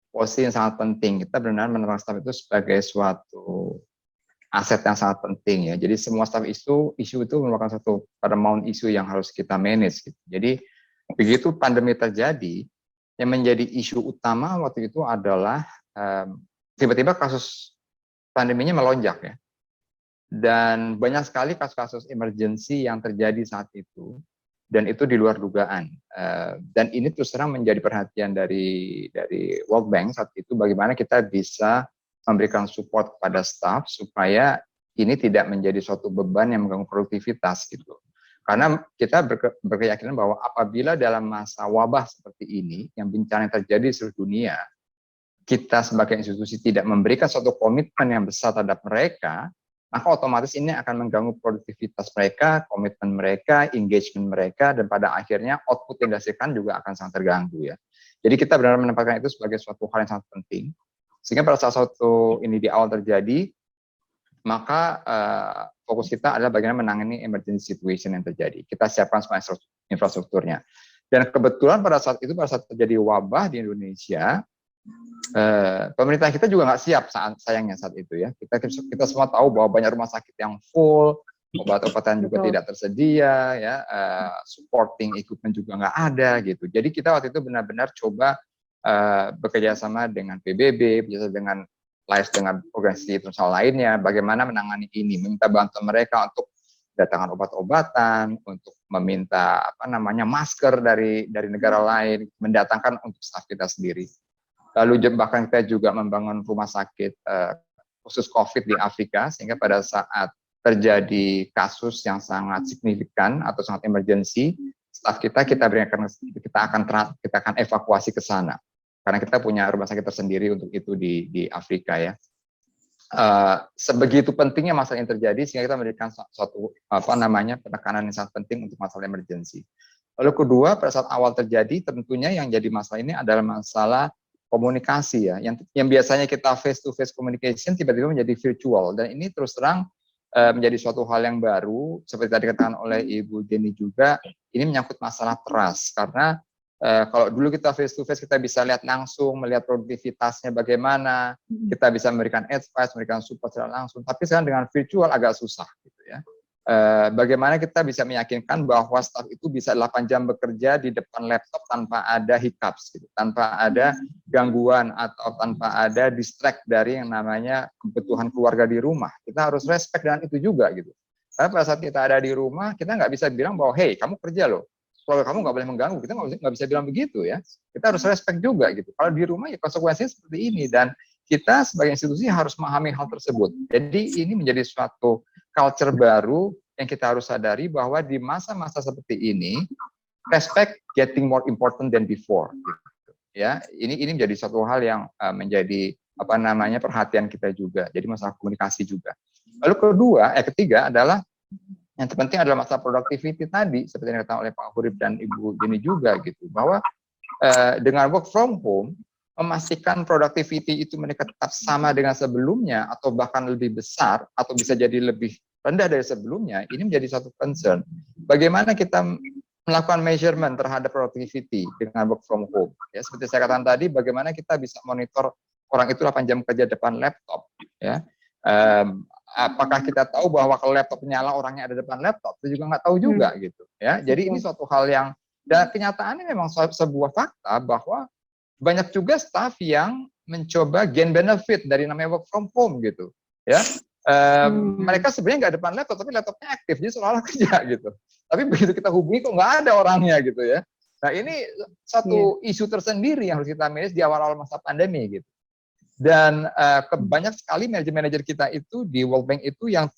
posisi yang sangat penting. Kita benar-benar menempatkan staff itu sebagai suatu aset yang sangat penting ya. Jadi semua staff isu itu merupakan satu paramount isu yang harus kita manage. Gitu. Jadi begitu pandemi terjadi, yang menjadi isu utama waktu itu adalah tiba-tiba kasus pandeminya melonjak ya. Dan banyak sekali kasus-kasus emergency yang terjadi saat itu, dan itu di luar dugaan. Dan ini terus terang menjadi perhatian dari World Bank saat itu, bagaimana kita bisa memberikan support kepada staff supaya ini tidak menjadi suatu beban yang mengganggu produktivitas gitu. Karena kita berkeyakinan bahwa apabila dalam masa wabah seperti ini, yang bencana yang terjadi di seluruh dunia, kita sebagai institusi tidak memberikan suatu komitmen yang besar terhadap mereka, maka otomatis ini akan mengganggu produktivitas mereka, komitmen mereka, engagement mereka, dan pada akhirnya output yang dihasilkan juga akan sangat terganggu ya. Jadi kita benar-benar menempatkan itu sebagai suatu hal yang sangat penting. Sehingga pada saat satu ini di awal terjadi, maka fokus kita adalah bagaimana menangani emergency situation yang terjadi. Kita siapkan semua infrastrukturnya. Dan kebetulan pada saat terjadi wabah di Indonesia, pemerintah kita juga nggak siap sayangnya saat itu ya. Kita semua tahu bahwa banyak rumah sakit yang full, obat-obatan juga tidak tersedia, ya, supporting equipment juga nggak ada gitu. Jadi kita waktu itu benar-benar coba bekerja sama dengan PBB, bekerja dengan LIFE dengan organisasi internasional lainnya, bagaimana menangani ini, meminta bantuan mereka untuk datangkan obat-obatan, untuk meminta masker dari negara lain, mendatangkan untuk staf kita sendiri. Lalu bahkan kita juga membangun rumah sakit khusus COVID di Afrika, sehingga pada saat terjadi kasus yang sangat signifikan atau sangat emergency, staf kita akan evakuasi ke sana. Karena kita punya rumah sakit tersendiri untuk itu di Afrika ya. Sebegitu pentingnya masalah yang terjadi sehingga kita memberikan suatu penekanan yang sangat penting untuk masalah emergency. Lalu kedua, pada saat awal terjadi tentunya yang jadi masalah ini adalah masalah komunikasi ya. Yang biasanya kita face to face communication tiba-tiba menjadi virtual, dan ini terus terang menjadi suatu hal yang baru. Seperti tadi dikatakan oleh Ibu Jenny juga, ini menyangkut masalah trust, karena kalau dulu kita face to face kita bisa lihat langsung, melihat produktivitasnya bagaimana, kita bisa memberikan advice, memberikan support secara langsung. Tapi sekarang dengan virtual agak susah gitu ya. Bagaimana kita bisa meyakinkan bahwa staff itu bisa 8 jam bekerja di depan laptop tanpa ada hiccups gitu, tanpa ada gangguan atau tanpa ada distract dari yang namanya kebutuhan keluarga di rumah. Kita harus respect dengan itu juga gitu. Karena pada saat kita ada di rumah, kita nggak bisa bilang bahwa hey, kamu kerja loh, keluarga kamu nggak boleh mengganggu. Kita nggak bisa bilang begitu ya. Kita harus respect juga gitu. Kalau di rumah ya konsekuensinya seperti ini, dan kita sebagai institusi harus memahami hal tersebut. Jadi ini menjadi suatu culture baru yang kita harus sadari bahwa di masa-masa seperti ini, respect getting more important than before. Gitu. Ya, ini menjadi suatu hal yang menjadi perhatian kita juga. Jadi masalah komunikasi juga. Lalu ketiga adalah yang terpenting adalah masalah productivity tadi, seperti yang dikatakan oleh Pak Hurib dan Ibu Jenny juga gitu, bahwa dengan work from home memastikan productivity itu mereka tetap sama dengan sebelumnya atau bahkan lebih besar atau bisa jadi lebih rendah dari sebelumnya, ini menjadi satu concern. Bagaimana kita melakukan measurement terhadap productivity dengan work from home? Ya, seperti saya katakan tadi, bagaimana kita bisa monitor orang itu 8 jam kerja depan laptop? Ya, apakah kita tahu bahwa kalau laptop nyala orangnya ada depan laptop? Itu juga nggak tahu juga gitu. Ya, jadi ini suatu hal yang dan kenyataannya memang sebuah fakta bahwa banyak juga staff yang mencoba gain benefit dari namanya work from home gitu. Ya, mereka sebenarnya nggak depan laptop, tapi laptopnya aktif, jadi seolah-olah kerja gitu. Tapi begitu kita hubungi kok nggak ada orangnya gitu ya. Nah ini satu isu tersendiri yang harus kita manage di awal-awal masa pandemi gitu. Dan banyak sekali manajer-manajer kita itu di World Bank itu yang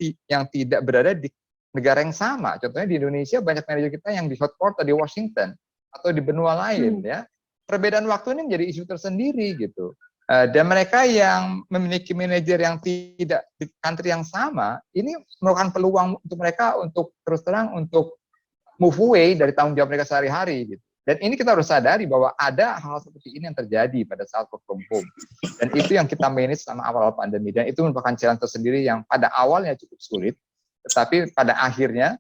tidak berada di negara yang sama. Contohnya di Indonesia banyak manajer kita yang di headquarter di Washington atau di benua lain ya. Perbedaan waktu ini menjadi isu tersendiri gitu. Dan mereka yang memiliki manajer yang tidak di country yang sama, ini merupakan peluang untuk mereka untuk terus terang untuk move away dari tanggung jawab mereka sehari-hari gitu. Dan ini kita harus sadari bahwa ada hal seperti ini yang terjadi pada saat work from home. Dan itu yang kita manage selama awal pandemi. Dan itu merupakan challenge tersendiri yang pada awalnya cukup sulit, tetapi pada akhirnya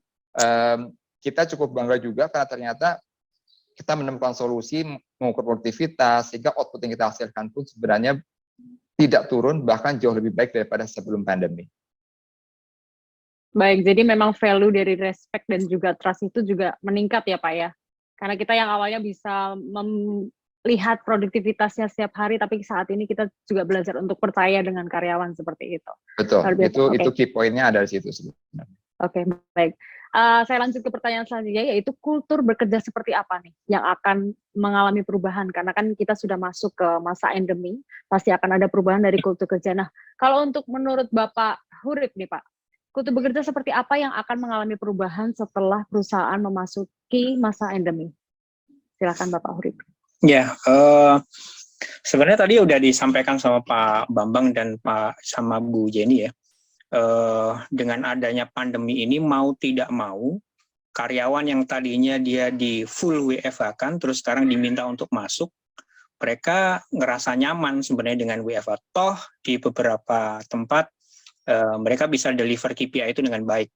kita cukup bangga juga karena ternyata kita menemukan solusi mengukur produktivitas sehingga output yang kita hasilkan pun sebenarnya tidak turun, bahkan jauh lebih baik daripada sebelum pandemi. Baik, jadi memang value dari respect dan juga trust itu juga meningkat ya Pak ya? Karena kita yang awalnya bisa melihat produktivitasnya setiap hari, tapi saat ini kita juga belajar untuk percaya dengan karyawan seperti itu. Betul, itu key point-nya ada di situ sebenarnya. Oke, baik. Saya lanjut ke pertanyaan selanjutnya, yaitu kultur bekerja seperti apa nih yang akan mengalami perubahan? Karena kan kita sudah masuk ke masa endemi, pasti akan ada perubahan dari kultur kerja. Nah, kalau untuk menurut Bapak Hurib nih Pak, kultur bekerja seperti apa yang akan mengalami perubahan setelah perusahaan memasuki masa endemi? Silakan Bapak Hurib. Ya, sebenarnya tadi udah disampaikan sama Pak Bambang dan sama Bu Jenny ya. Dengan adanya pandemi ini mau tidak mau karyawan yang tadinya dia di full WFH kan terus sekarang diminta untuk masuk, mereka ngerasa nyaman sebenarnya dengan WFH. Toh di beberapa tempat mereka bisa deliver KPI itu dengan baik.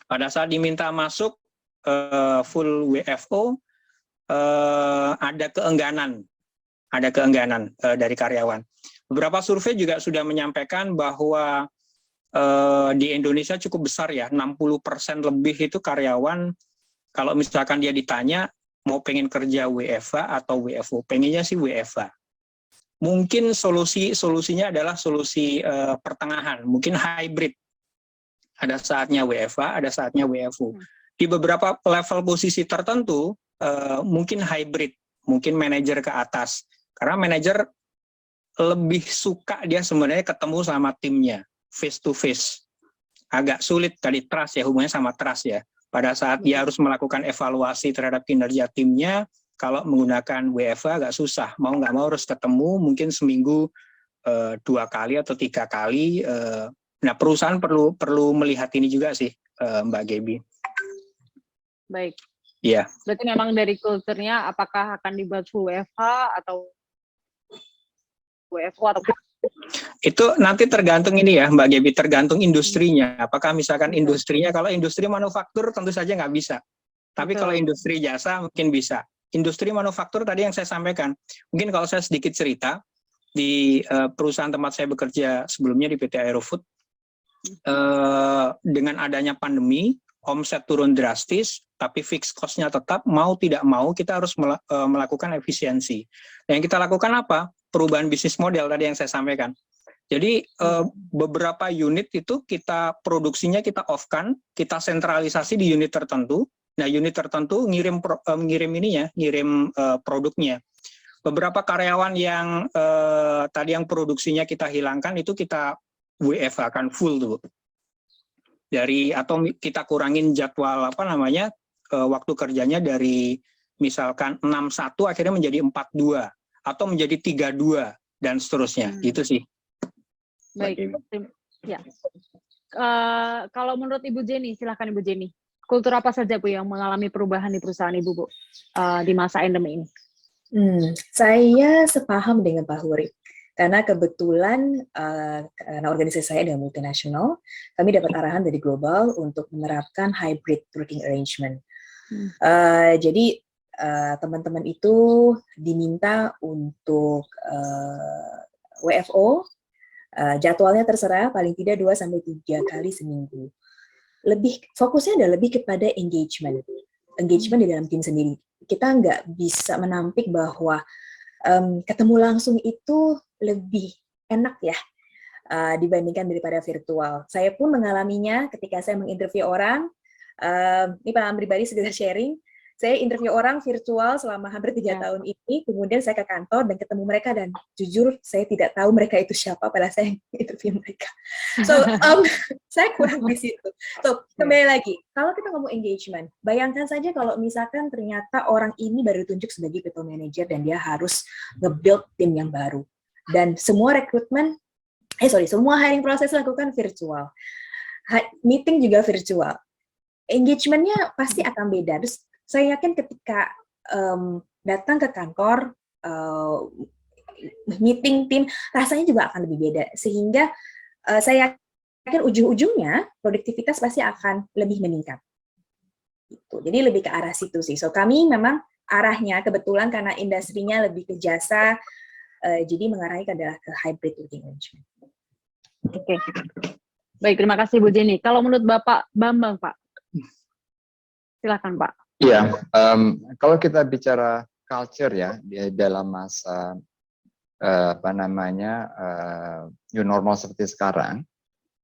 Pada saat diminta masuk full WFO, ada keengganan dari karyawan. Beberapa survei juga sudah menyampaikan bahwa di Indonesia cukup besar ya, 60% lebih itu karyawan, kalau misalkan dia ditanya mau pengen kerja WFH atau WFO, pengennya sih WFH. Mungkin solusinya adalah solusi pertengahan, mungkin hybrid. Ada saatnya WFH, ada saatnya WFO. Di beberapa level posisi tertentu, mungkin hybrid, mungkin manajer ke atas. Karena manajer lebih suka dia sebenarnya ketemu sama timnya, face to face. Agak sulit tadi trust ya, hubungannya sama trust ya. Pada saat dia harus melakukan evaluasi terhadap kinerja timnya, kalau menggunakan WFH agak susah. Mau nggak mau harus ketemu, mungkin seminggu 2 kali atau 3 kali. Nah, perusahaan perlu melihat ini juga sih, Mbak Gaby. Baik. Iya. Berarti memang dari kulturnya apakah akan dibuat full WFH atau WFO atau itu nanti tergantung ini ya Mbak Gaby, tergantung industrinya. Apakah misalkan industrinya, kalau industri manufaktur tentu saja nggak bisa. Tapi kalau industri jasa mungkin bisa. Industri manufaktur tadi yang saya sampaikan, mungkin kalau saya sedikit cerita, di perusahaan tempat saya bekerja sebelumnya di PT Aerofood, dengan adanya pandemi, omset turun drastis, tapi fixed cost-nya tetap, mau tidak mau kita harus melakukan efisiensi. Yang kita lakukan apa? Perubahan bisnis model tadi yang saya sampaikan. Jadi beberapa unit itu kita produksinya kita off-kan, kita sentralisasi di unit tertentu. Nah, unit tertentu ngirim produknya. Beberapa karyawan yang tadi yang produksinya kita hilangkan itu kita WFH-kan full tuh. Atau kita kurangin jadwal waktu kerjanya dari misalkan 6-1 akhirnya menjadi 4-2 atau menjadi 3-2. dan seterusnya. Itu sih. Baik. Ya. Kalau menurut Ibu Jenny, silakan Ibu Jenny. Kultur apa saja Bu yang mengalami perubahan di perusahaan Ibu, Bu, di masa endemi ini? Saya sepaham dengan Pak Hurib. Karena kebetulan karena organisasi saya adalah multinasional, kami dapat arahan dari global untuk menerapkan hybrid working arrangement. Jadi teman-teman itu diminta untuk WFO, jadwalnya terserah, paling tidak 2-3 kali seminggu. Fokusnya adalah lebih kepada engagement di dalam tim sendiri. Kita nggak bisa menampik bahwa ketemu langsung itu lebih enak ya dibandingkan daripada virtual. Saya pun mengalaminya ketika saya menginterview orang. Ini pengalaman pribadi sekedar sharing. Saya interview orang virtual selama hampir 3 tahun ini. Kemudian saya ke kantor dan ketemu mereka, dan jujur saya tidak tahu mereka itu siapa pada saya interview mereka. So saya kurang di situ. So kembali lagi, kalau kita ngomong engagement, bayangkan saja kalau misalkan ternyata orang ini baru ditunjuk sebagai people manager dan dia harus nge-build tim yang baru. Dan semua rekrutmen, semua hiring proses lakukan virtual. Meeting juga virtual. Engagement-nya pasti akan beda. Terus saya yakin ketika datang ke kantor, meeting tim, rasanya juga akan lebih beda. Sehingga saya yakin ujung-ujungnya produktivitas pasti akan lebih meningkat. Jadi lebih ke arah situ sih. So kami memang arahnya kebetulan karena industrinya lebih ke jasa, jadi mengarahnya adalah ke hybrid working arrangement. Oke. Baik, terima kasih Bu Jenny. Kalau menurut Bapak Bambang, Pak, silakan Pak. Iya, kalau kita bicara culture ya di dalam masa new normal seperti sekarang,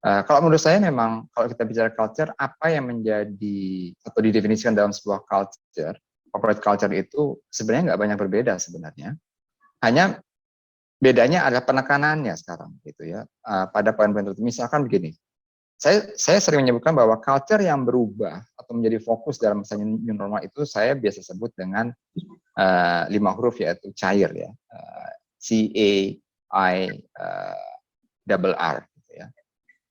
kalau menurut saya memang kalau kita bicara culture, apa yang menjadi atau didefinisikan dalam sebuah culture, corporate culture itu sebenarnya nggak banyak berbeda sebenarnya. Hanya bedanya adalah penekanannya sekarang gitu ya, pada poin-poin tertentu. Misalkan begini, saya sering menyebutkan bahwa culture yang berubah atau menjadi fokus dalam masa new normal itu saya biasa sebut dengan 5 huruf, yaitu CAIR ya, C-A-I-R-R gitu ya.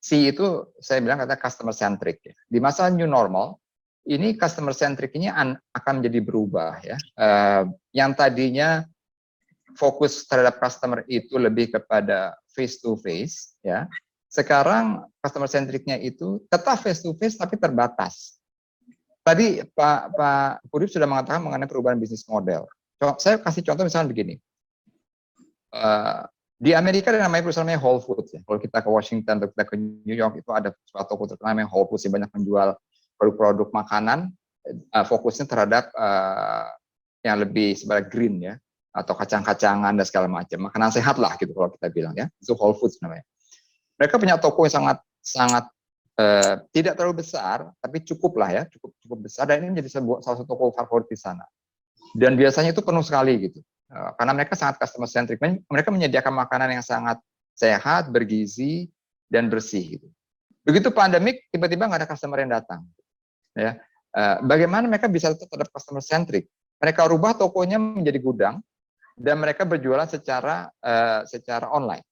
C itu saya bilang kata customer centric ya. Di masa new normal ini customer centric ini akan menjadi berubah ya. Yang tadinya fokus terhadap customer itu lebih kepada face to face ya. Sekarang customer centric-nya itu tetap face to face tapi terbatas. Tadi Pak Purib sudah mengatakan mengenai perubahan bisnis model. Saya kasih contoh misalnya begini. Di Amerika ada namanya perusahaan namanya Whole Foods ya. Kalau kita ke Washington atau kita ke New York itu ada suatu toko terkenal namanya Whole Foods yang banyak menjual produk-produk makanan, fokusnya terhadap yang lebih sebagai green ya, atau kacang-kacangan dan segala macam, makanan sehat lah gitu kalau kita bilang ya, itu Whole Foods namanya. Mereka punya toko yang sangat tidak terlalu besar, tapi cukup lah ya, cukup besar, dan ini menjadi salah satu toko favorit di sana. Dan biasanya itu penuh sekali gitu, karena mereka sangat customer centric. Mereka menyediakan makanan yang sangat sehat, bergizi, dan bersih gitu. Begitu pandemik, tiba-tiba nggak ada customer yang datang. Ya, bagaimana mereka bisa tetap customer centric? Mereka rubah tokonya menjadi gudang, dan mereka berjualan secara online.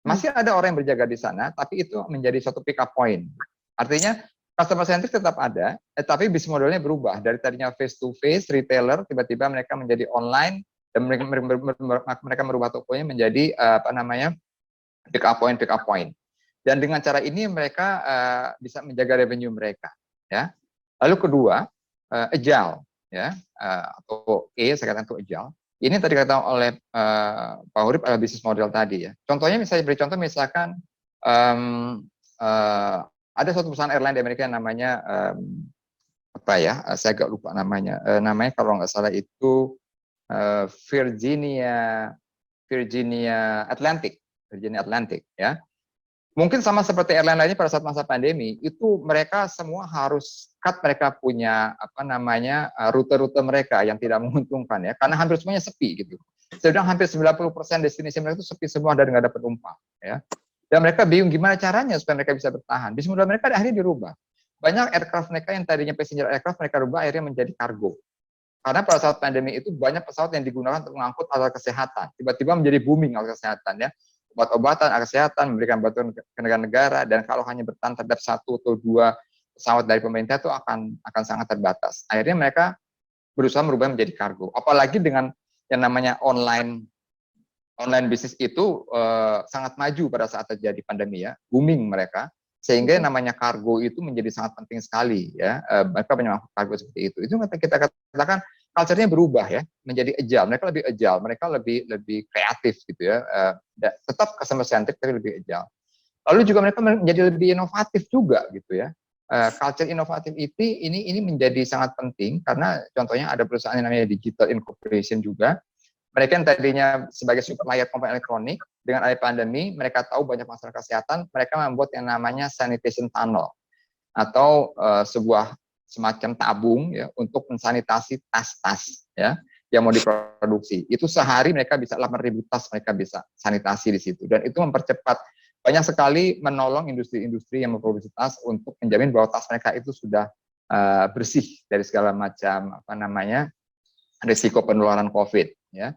Masih ada orang yang berjaga di sana, tapi itu menjadi suatu pick up point. Artinya customer centric tetap ada, tapi bisnis modelnya berubah. Dari tadinya face to face, retailer, tiba-tiba mereka menjadi online, dan mereka merubah tokonya menjadi pick up point. Dan dengan cara ini mereka bisa menjaga revenue mereka. Ya. Lalu kedua, agile, ya, atau saya katakan itu agile. Ini tadi kata oleh Pak Hurib adalah bisnis model tadi ya. Contohnya misalnya beri contoh misalkan ada suatu perusahaan airline di Amerika yang namanya saya agak lupa namanya. Namanya kalau nggak salah itu Virginia Atlantic ya. Mungkin sama seperti airline lainnya pada saat masa pandemi, itu mereka semua harus cut, mereka punya rute-rute mereka yang tidak menguntungkan ya, karena hampir semuanya sepi gitu. Sedang hampir 90% destinasi mereka itu sepi semua dan nggak ada penumpang ya. Dan mereka bingung gimana caranya supaya mereka bisa bertahan. Bisnis model mereka akhirnya dirubah. Banyak aircraft mereka yang tadinya passenger aircraft mereka rubah akhirnya menjadi kargo. Karena pada saat pandemi itu banyak pesawat yang digunakan untuk mengangkut alat kesehatan. Tiba-tiba menjadi booming alat kesehatan ya. Obat-obatan, alat kesehatan, memberikan bantuan ke negara-negara, dan kalau hanya bertahan terhadap 1 atau 2 pesawat dari pemerintah itu akan sangat terbatas. Akhirnya mereka berusaha merubah menjadi kargo. Apalagi dengan yang namanya online bisnis itu sangat maju pada saat terjadi pandemi ya, booming mereka. Sehingga yang namanya kargo itu menjadi sangat penting sekali ya. Mereka menyangkut kargo seperti itu. Itu kita katakan culture-nya berubah ya, menjadi agile. Mereka lebih agile, mereka lebih kreatif gitu ya. Tetap customer centric tapi lebih agile. Lalu juga mereka menjadi lebih inovatif juga gitu ya. Culture inovatif ini menjadi sangat penting karena contohnya ada perusahaan yang namanya Digital Incorporation juga. Mereka yang tadinya sebagai supplier komponen elektronik, dengan ada pandemi, mereka tahu banyak masalah kesehatan, mereka membuat yang namanya sanitation tunnel, atau sebuah semacam tabung ya untuk mensanitasi tas-tas ya yang mau diproduksi. Itu sehari mereka bisa 8.000 tas mereka bisa sanitasi di situ, dan itu mempercepat, banyak sekali menolong industri-industri yang memproduksi tas untuk menjamin bahwa tas mereka itu sudah bersih dari segala macam risiko penularan COVID ya.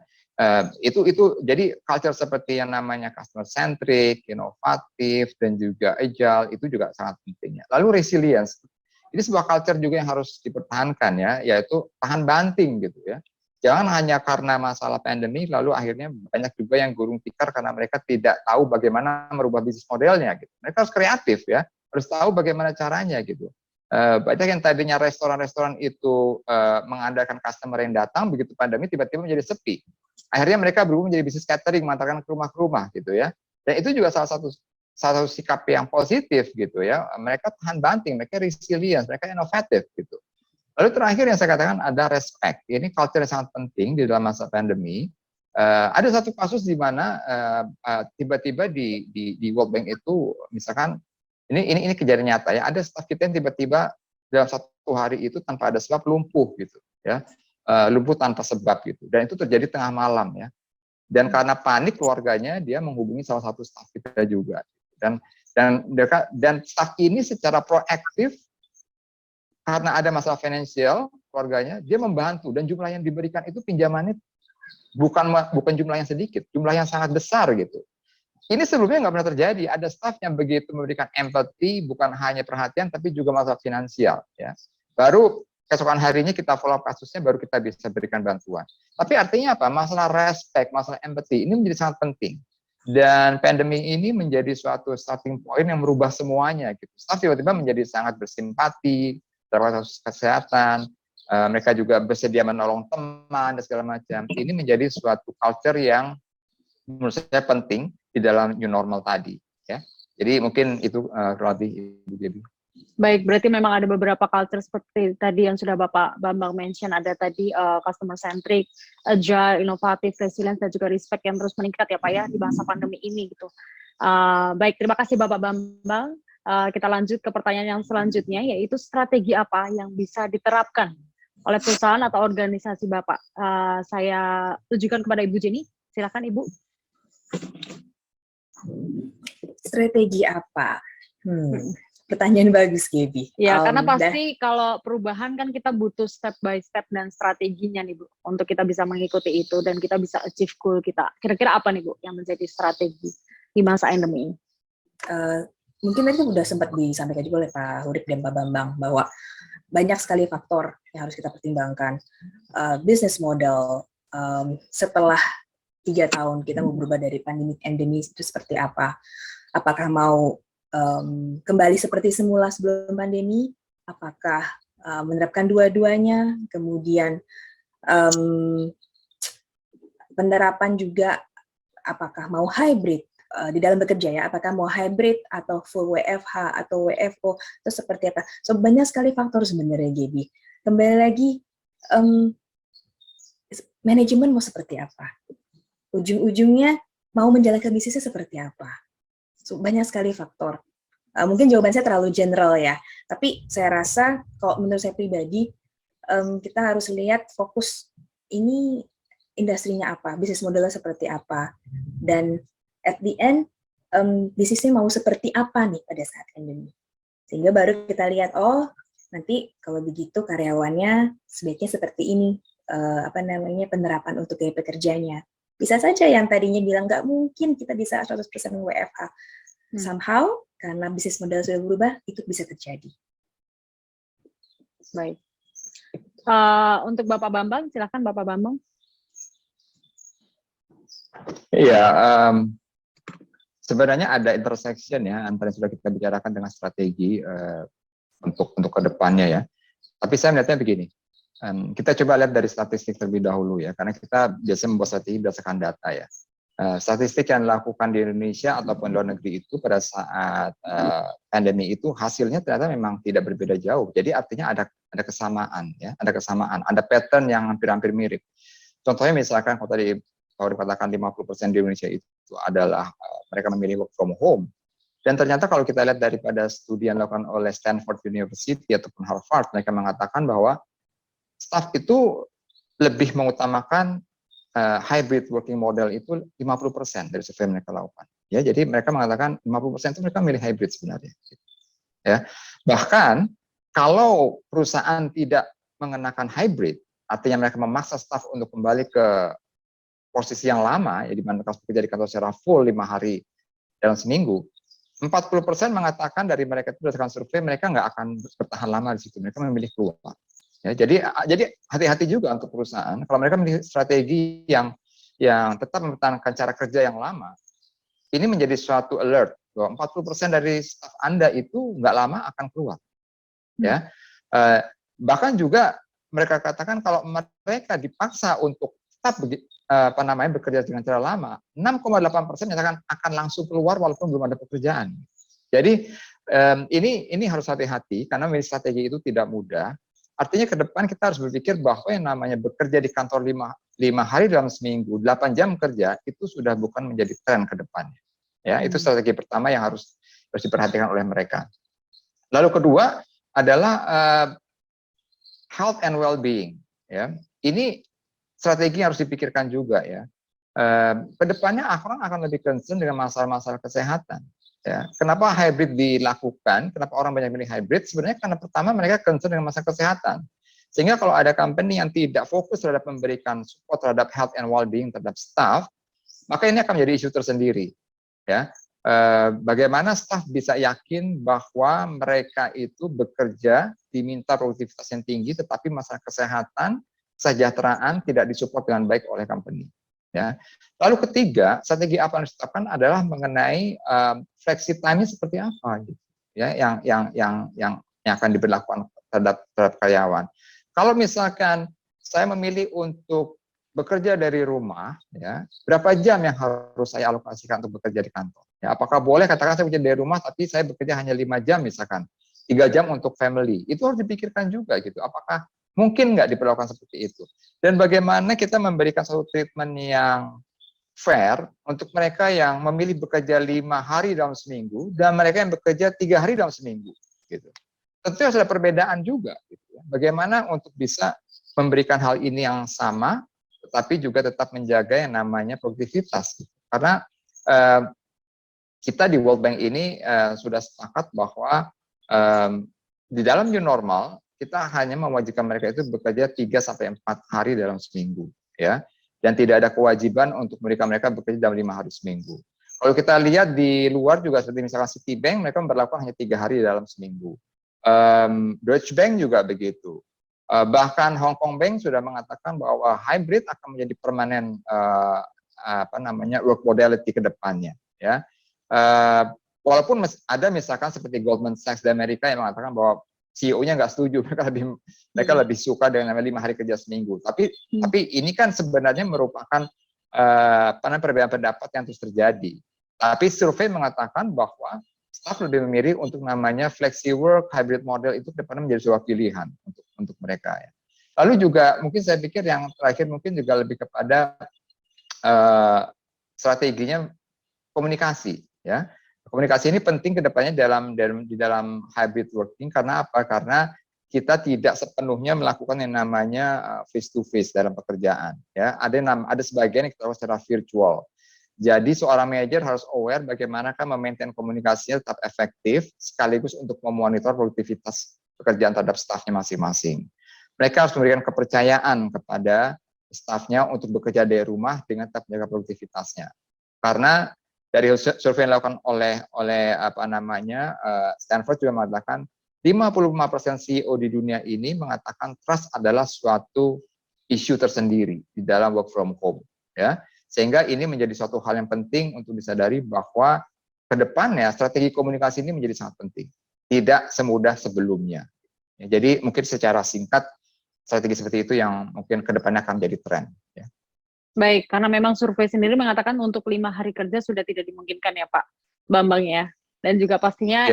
Itu jadi culture seperti yang namanya customer centric, inovatif, dan juga agile itu juga sangat penting ya. Lalu resilience, ini sebuah culture juga yang harus dipertahankan ya, yaitu tahan banting gitu ya. Jangan hanya karena masalah pandemi lalu akhirnya banyak juga yang gulung tikar karena mereka tidak tahu bagaimana merubah bisnis modelnya gitu. Mereka harus kreatif ya, harus tahu bagaimana caranya gitu. Banyak yang tadinya restoran-restoran itu mengandalkan customer yang datang, begitu pandemi tiba-tiba menjadi sepi. Akhirnya mereka berubah menjadi bisnis catering, mengantarkan ke rumah-rumah gitu ya. Dan itu juga salah satu sikap yang positif gitu ya. Mereka tahan banting, mereka resilience, mereka inovatif gitu. Lalu terakhir yang saya katakan ada respect. Ini culture yang sangat penting di dalam masa pandemi. Ada satu kasus di mana tiba-tiba di World Bank itu, misalkan ini kejadian nyata ya, ada staf kita yang tiba-tiba dalam 1 hari itu tanpa ada sebab lumpuh gitu ya, lumpuh tanpa sebab gitu, dan itu terjadi tengah malam ya, dan karena panik keluarganya dia menghubungi salah satu staf kita juga, dan staf ini secara proaktif karena ada masalah finansial keluarganya, dia membantu, dan jumlah yang diberikan itu pinjamannya bukan jumlah yang sedikit, jumlah yang sangat besar gitu. Ini sebelumnya nggak pernah terjadi. Ada staf yang begitu memberikan empati, bukan hanya perhatian, tapi juga masalah finansial. Ya. Baru keesokan harinya kita follow up kasusnya, baru kita bisa berikan bantuan. Tapi artinya apa? Masalah respect, masalah empati, ini menjadi sangat penting. Dan pandemi ini menjadi suatu starting point yang merubah semuanya. Gitu. Staf tiba-tiba menjadi sangat bersimpati terhadap kasus kesehatan. Mereka juga bersedia menolong teman dan segala macam. Ini menjadi suatu culture yang menurut saya penting di dalam new normal tadi ya. Jadi mungkin itu relatif Ibu Debbie. Baik, berarti memang ada beberapa culture seperti tadi yang sudah Bapak Bambang mention, ada tadi customer centric, agile, inovatif, resilience, dan juga respect yang terus meningkat ya Pak ya di masa pandemi ini gitu. Baik, terima kasih Bapak Bambang. Kita lanjut ke pertanyaan yang selanjutnya, yaitu strategi apa yang bisa diterapkan oleh perusahaan atau organisasi Bapak. Saya tujukan kepada Ibu Jenny, silakan Ibu. Strategi apa? Pertanyaan bagus, Gaby. Ya, karena pasti kalau perubahan kan kita butuh step by step dan strateginya nih Bu, untuk kita bisa mengikuti itu dan kita bisa achieve goal kita. Kira-kira apa nih Bu yang menjadi strategi di masa endemi ini? Mungkin tadi sudah sempat disampaikan juga oleh Pak Hurip dan Pak Bambang bahwa banyak sekali faktor yang harus kita pertimbangkan. Business model setelah 3 tahun kita mau berubah dari pandemi endemi itu seperti apa? Apakah mau kembali seperti semula sebelum pandemi? Apakah menerapkan dua-duanya? Kemudian penerapan juga apakah mau hybrid di dalam bekerja ya? Apakah mau hybrid atau full WFH atau WFO? Itu seperti apa? So banyak sekali faktor sebenarnya, Gaby. Kembali lagi manajemen mau seperti apa? Ujung-ujungnya mau menjalankan bisnisnya seperti apa? So, banyak sekali faktor. Mungkin jawaban saya terlalu general ya, tapi saya rasa kalau menurut saya pribadi, kita harus lihat fokus ini industrinya apa, bisnis modelnya seperti apa, dan at the end, bisnisnya mau seperti apa nih pada saat endemi. Sehingga baru kita lihat, oh nanti kalau begitu karyawannya sebaiknya seperti ini, penerapan untuk gaya pekerjanya. Bisa saja yang tadinya bilang nggak mungkin kita bisa 100% WFH. Somehow, karena bisnis model sudah berubah, itu bisa terjadi. Baik. Untuk Bapak Bambang, silakan Bapak Bambang. Iya, sebenarnya ada intersection ya antara yang sudah kita bicarakan dengan strategi untuk kedepannya ya. Tapi saya melihatnya begini, kita coba lihat dari statistik terlebih dahulu ya, karena kita biasanya membuat strategi berdasarkan data ya. Statistik yang dilakukan di Indonesia ataupun luar negeri itu pada saat pandemi itu hasilnya ternyata memang tidak berbeda jauh. Jadi artinya ada kesamaan ya, ada pattern yang hampir-hampir mirip. Contohnya misalkan kalau dikatakan 50% di Indonesia itu adalah mereka memilih work from home. Dan ternyata kalau kita lihat daripada studi yang dilakukan oleh Stanford University ataupun Harvard, mereka mengatakan bahwa staff itu lebih mengutamakan hybrid working model itu 50% dari survei mereka lakukan. Ya, jadi mereka mengatakan 50% itu mereka memilih hybrid sebenarnya. Ya, bahkan kalau perusahaan tidak mengenakan hybrid, artinya mereka memaksa staff untuk kembali ke posisi yang lama, ya di mana mereka bekerja di kantor secara full 5 hari dalam seminggu, 40% mengatakan dari mereka itu berdasarkan survei mereka nggak akan bertahan lama di situ, mereka memilih keluar. Ya, jadi hati-hati juga untuk perusahaan kalau mereka memilih strategi yang tetap mempertahankan cara kerja yang lama. Ini menjadi suatu alert bahwa 40% dari staf Anda itu nggak lama akan keluar. Ya, bahkan juga mereka katakan kalau mereka dipaksa untuk tetap bekerja dengan cara lama, 6,8% menyatakan akan langsung keluar walaupun belum ada pekerjaan. Jadi ini harus hati-hati karena memilih strategi itu tidak mudah. Artinya ke depan kita harus berpikir bahwa yang namanya bekerja di kantor 5 hari dalam seminggu, 8 jam kerja, itu sudah bukan menjadi tren ke depannya. Ya, itu strategi pertama yang harus diperhatikan oleh mereka. Lalu kedua adalah health and well-being. Ya, ini strategi yang harus dipikirkan juga ya. Kedepannya orang akan lebih concern dengan masalah-masalah kesehatan. Ya, kenapa hybrid dilakukan? Kenapa orang banyak milih hybrid? Sebenarnya karena pertama mereka concern dengan masalah kesehatan. Sehingga kalau ada company yang tidak fokus terhadap memberikan support terhadap health and well-being terhadap staff, maka ini akan menjadi isu tersendiri. Ya, bagaimana staff bisa yakin bahwa mereka itu bekerja diminta produktivitas yang tinggi, tetapi masalah kesehatan, kesejahteraan tidak disupport dengan baik oleh company. Ya. Lalu ketiga, strategi apa yang harus ditetapkan adalah mengenai flexi time seperti apa, gitu. Ya, yang akan diberlakukan terhadap karyawan. Kalau misalkan saya memilih untuk bekerja dari rumah, ya, berapa jam yang harus saya alokasikan untuk bekerja di kantor? Ya, apakah boleh katakan saya bekerja dari rumah, tapi saya bekerja hanya 5 jam misalkan, 3 jam untuk family? Itu harus dipikirkan juga, gitu. Apakah mungkin nggak diperlakukan seperti itu? Dan bagaimana kita memberikan satu treatment yang fair untuk mereka yang memilih bekerja 5 hari dalam seminggu dan mereka yang bekerja 3 hari dalam seminggu, gitu. Tentu harus ada perbedaan juga, gitu. Bagaimana untuk bisa memberikan hal ini yang sama, tetapi juga tetap menjaga yang namanya produktivitas. Gitu. Karena kita di World Bank ini sudah sepakat bahwa di dalam new normal kita hanya mewajibkan mereka itu bekerja 3-4 hari dalam seminggu, ya, dan tidak ada kewajiban untuk mereka bekerja dalam 5 hari seminggu. Kalau kita lihat di luar juga seperti misalkan Citibank, mereka memperlakukan hanya 3 hari dalam seminggu. Deutsche Bank juga begitu. Bahkan Hong Kong Bank sudah mengatakan bahwa hybrid akan menjadi permanen work modality ke depannya, ya. Walaupun ada misalkan seperti Goldman Sachs di Amerika yang mengatakan bahwa CEO-nya nggak setuju, mereka lebih suka dengan 5 hari kerja seminggu. Tapi ini kan sebenarnya merupakan perbedaan pendapat yang terus terjadi. Tapi survei mengatakan bahwa staff lebih memilih untuk namanya flexi work, hybrid model itu depannya menjadi sebuah pilihan untuk mereka. Ya. Lalu juga mungkin saya pikir yang terakhir mungkin juga lebih kepada strateginya komunikasi. Ya. Komunikasi ini penting ke depannya di dalam hybrid working karena apa? Karena kita tidak sepenuhnya melakukan yang namanya face to face dalam pekerjaan. Ya, ada sebagian yang kita lakukan secara virtual. Jadi seorang manajer harus aware bagaimana memaintain komunikasinya tetap efektif sekaligus untuk memonitor produktivitas pekerjaan terhadap stafnya masing-masing. mereka harus memberikan kepercayaan kepada stafnya untuk bekerja dari rumah dengan tetap menjaga produktivitasnya. Karena dari survei yang dilakukan oleh Stanford juga mengatakan 55% CEO di dunia ini mengatakan trust adalah suatu isu tersendiri di dalam work from home, ya. Sehingga ini menjadi suatu hal yang penting untuk disadari bahwa ke depannya strategi komunikasi ini menjadi sangat penting, tidak semudah sebelumnya. Ya, jadi mungkin secara singkat strategi seperti itu yang mungkin ke depannya akan menjadi tren. Ya. Baik, karena memang survei sendiri mengatakan untuk 5 hari kerja sudah tidak dimungkinkan ya Pak Bambang ya. Dan juga pastinya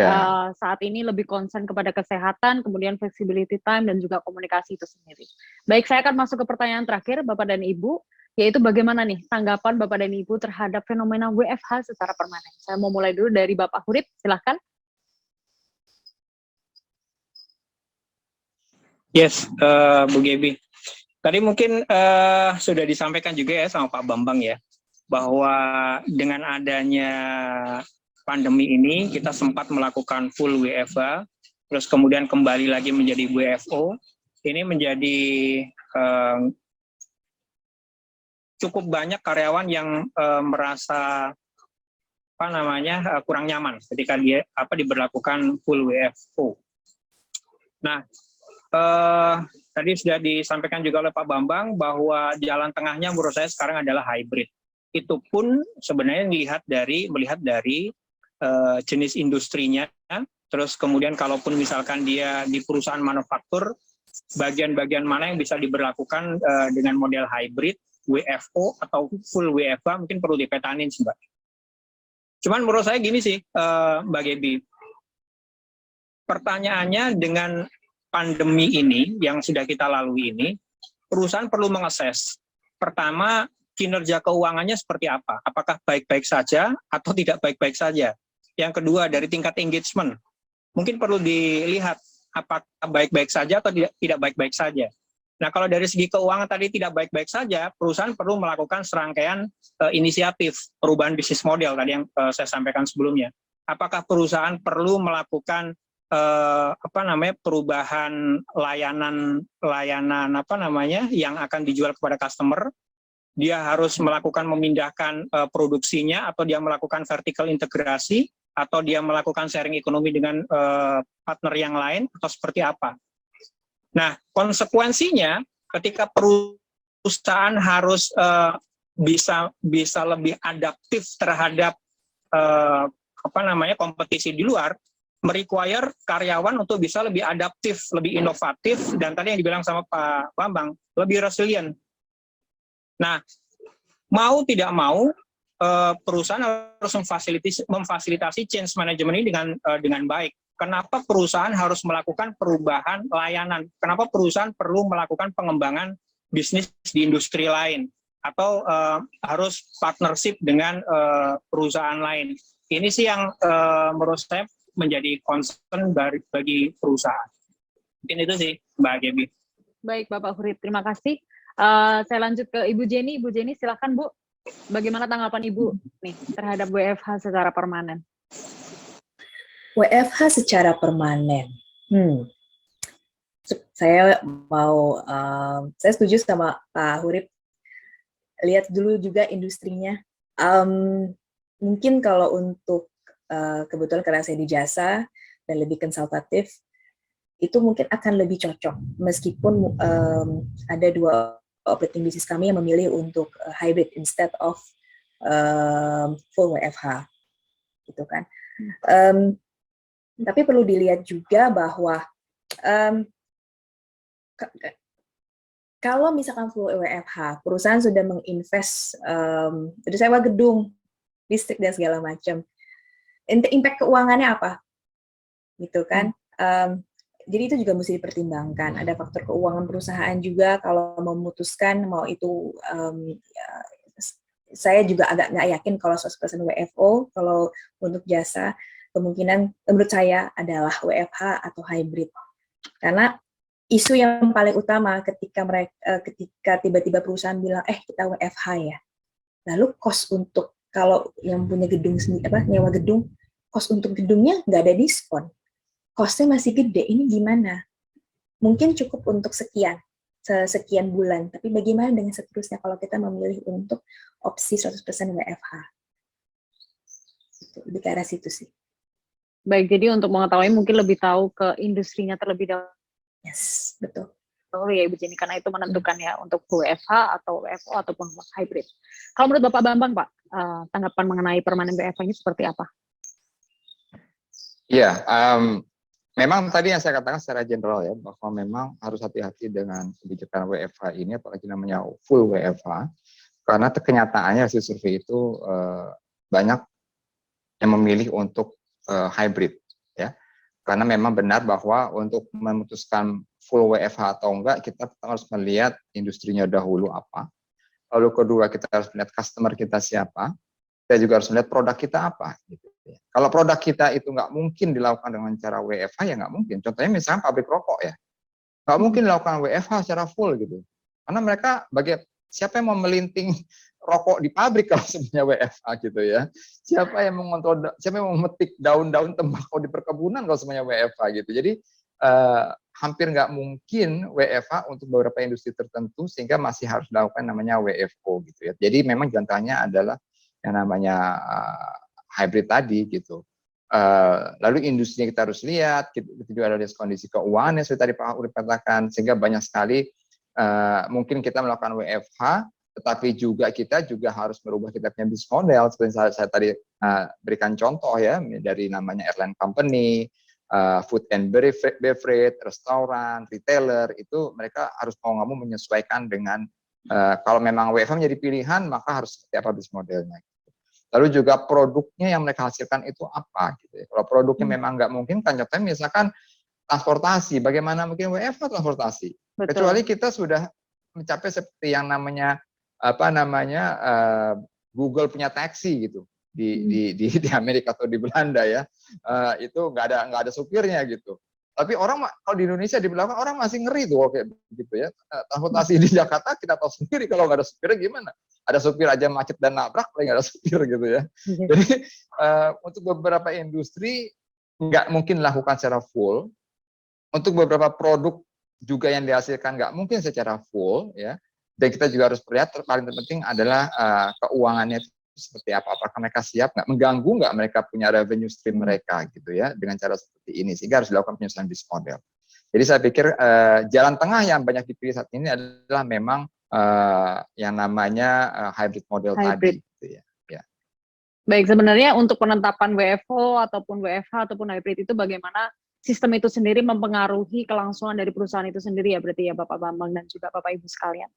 saat ini lebih concern kepada kesehatan, kemudian flexibility time, dan juga komunikasi itu sendiri. Baik, saya akan masuk ke pertanyaan terakhir Bapak dan Ibu, yaitu bagaimana nih tanggapan Bapak dan Ibu terhadap fenomena WFH secara permanen. Saya mau mulai dulu dari Bapak Hurib, silahkan. Yes, Bu Gebi. Tadi mungkin sudah disampaikan juga ya sama Pak Bambang ya, bahwa dengan adanya pandemi ini kita sempat melakukan full WFH, terus kemudian kembali lagi menjadi WFO. Ini menjadi cukup banyak karyawan yang merasa kurang nyaman ketika dia diberlakukan full WFO. Nah, tadi sudah disampaikan juga oleh Pak Bambang bahwa jalan tengahnya menurut saya sekarang adalah hybrid. Itu pun sebenarnya melihat dari jenis industrinya, terus kemudian kalaupun misalkan dia di perusahaan manufaktur, bagian-bagian mana yang bisa diberlakukan dengan model hybrid, WFO atau full WFH mungkin perlu dipetanin sih Mbak. Cuman menurut saya gini sih Mbak Gebi, pertanyaannya dengan pandemi ini yang sudah kita lalui ini, perusahaan perlu mengakses. Pertama, kinerja keuangannya seperti apa? Apakah baik-baik saja atau tidak baik-baik saja? Yang kedua, dari tingkat engagement, mungkin perlu dilihat apakah baik-baik saja atau tidak baik-baik saja. Nah, kalau dari segi keuangan tadi tidak baik-baik saja, perusahaan perlu melakukan serangkaian inisiatif perubahan bisnis model tadi yang saya sampaikan sebelumnya. Apakah perusahaan perlu melakukan perubahan layanan yang akan dijual kepada customer? Dia harus memindahkan produksinya, atau dia melakukan vertical integrasi, atau dia melakukan sharing ekonomi dengan partner yang lain, atau seperti apa? Nah, konsekuensinya ketika perusahaan harus bisa lebih adaptif terhadap kompetisi di luar, merequire karyawan untuk bisa lebih adaptif, lebih inovatif, dan tadi yang dibilang sama Pak Bambang, lebih resilient. Nah, mau tidak mau, perusahaan harus memfasilitasi change management ini dengan baik. Kenapa perusahaan harus melakukan perubahan layanan? Kenapa perusahaan perlu melakukan pengembangan bisnis di industri lain? Atau harus partnership dengan perusahaan lain? Ini sih yang menurut saya menjadi concern bagi perusahaan. Mungkin itu sih, Mbak Gebi. Baik, Bapak Hurib, terima kasih. Saya lanjut ke Ibu Jenny. Ibu Jenny, silakan Bu. Bagaimana tanggapan Ibu nih terhadap WFH secara permanen? WFH secara permanen. Saya setuju sama Pak Hurib. Lihat dulu juga industrinya. Mungkin kalau untuk kebetulan karena saya di jasa dan lebih konsultatif, itu mungkin akan lebih cocok. Meskipun ada 2 operating business kami yang memilih untuk hybrid instead of full WFH, gitu kan. Tapi perlu dilihat juga bahwa kalau misalkan full WFH, perusahaan sudah menginvest, sudah sewa gedung, listrik dan segala macam. Impact keuangannya apa? Gitu kan. Jadi itu juga mesti dipertimbangkan. Ada faktor keuangan perusahaan juga kalau memutuskan mau itu. Saya juga agak nggak yakin kalau 100% WFO. Kalau untuk jasa, kemungkinan menurut saya adalah WFH atau hybrid. Karena isu yang paling utama ketika tiba-tiba perusahaan bilang kita WFH ya. Lalu cost untuk kalau yang punya gedung nyewa gedung, cost untuk gedungnya nggak ada diskon. Cost-nya masih gede, ini gimana? mungkin cukup untuk sekian bulan, tapi bagaimana dengan seterusnya kalau kita memilih untuk opsi 100% WFH? Lebih ke arah situ sih. Baik, jadi untuk mengetahui mungkin lebih tahu ke industrinya terlebih dahulu. Yes, betul. Ya Ibu Jenny, karena itu menentukan ya untuk WFH atau WFO ataupun hybrid. Kalau menurut Bapak Bambang, Pak, tanggapan mengenai permanen WFH ini seperti apa? Ya, memang tadi yang saya katakan secara general ya, bahwa memang harus hati-hati dengan kebijakan WFH ini, apalagi namanya full WFH, karena kenyataannya hasil survei itu banyak yang memilih untuk hybrid, ya. Karena memang benar bahwa untuk memutuskan full WFH atau enggak, kita harus melihat industrinya dahulu apa. Lalu kedua, kita harus melihat customer kita siapa. Kita juga harus melihat produk kita apa. Gitu. Kalau produk kita itu nggak mungkin dilakukan dengan cara WFH, ya nggak mungkin. Contohnya misalnya pabrik rokok ya. Nggak mungkin dilakukan WFH secara full gitu. Karena mereka, siapa yang mau melinting rokok di pabrik kalau sebenarnya WFH gitu ya. Siapa yang mengontrol, siapa yang memetik daun-daun tembakau di perkebunan kalau semuanya WFH gitu. Jadi hampir nggak mungkin WFH untuk beberapa industri tertentu sehingga masih harus dilakukan namanya WFO gitu ya. Jadi memang jantannya adalah yang namanya hybrid tadi gitu. Lalu industrinya kita harus lihat, kita juga ada kondisi keuangan yang seperti tadi Pak Urip katakan, sehingga banyak sekali mungkin kita melakukan WFH, tetapi juga kita juga harus merubah kita punya bisnis model. Seperti saya tadi berikan contoh ya, dari namanya airline company, food and beverage, restoran, retailer, itu mereka harus mau nggak mau menyesuaikan dengan kalau memang WFH menjadi pilihan, maka harus seperti apa bisnis modelnya. Lalu juga produknya yang mereka hasilkan itu apa gitu ya. Kalau produknya memang nggak mungkin kan, contohnya misalkan transportasi, bagaimana mungkin WFH transportasi? Betul. Kecuali kita sudah mencapai seperti yang namanya Google punya taksi gitu di Amerika atau di Belanda ya, itu nggak ada supirnya gitu. Tapi orang kalau di Indonesia di belakang orang masih ngeri tuh kayak begitu ya. Transportasi di Jakarta kita tahu sendiri kalau nggak ada supirnya gimana. Ada supir aja macet dan nabrak, paling nggak ada supir gitu ya. Jadi untuk beberapa industri nggak mungkin lakukan secara full. Untuk beberapa produk juga yang dihasilkan nggak mungkin secara full ya. Dan kita juga harus lihat paling penting adalah keuangannya itu seperti apa. Apakah mereka siap nggak, mengganggu nggak mereka punya revenue stream mereka gitu ya dengan cara seperti ini, sehingga harus dilakukan penyesuaian bisnis model. Jadi saya pikir jalan tengah yang banyak dipilih saat ini adalah memang yang namanya hybrid model tadi gitu ya. Baik, sebenarnya untuk penetapan WFO ataupun WFH ataupun hybrid itu bagaimana sistem itu sendiri mempengaruhi kelangsungan dari perusahaan itu sendiri ya, berarti ya Bapak Bambang dan juga Bapak Ibu sekalian.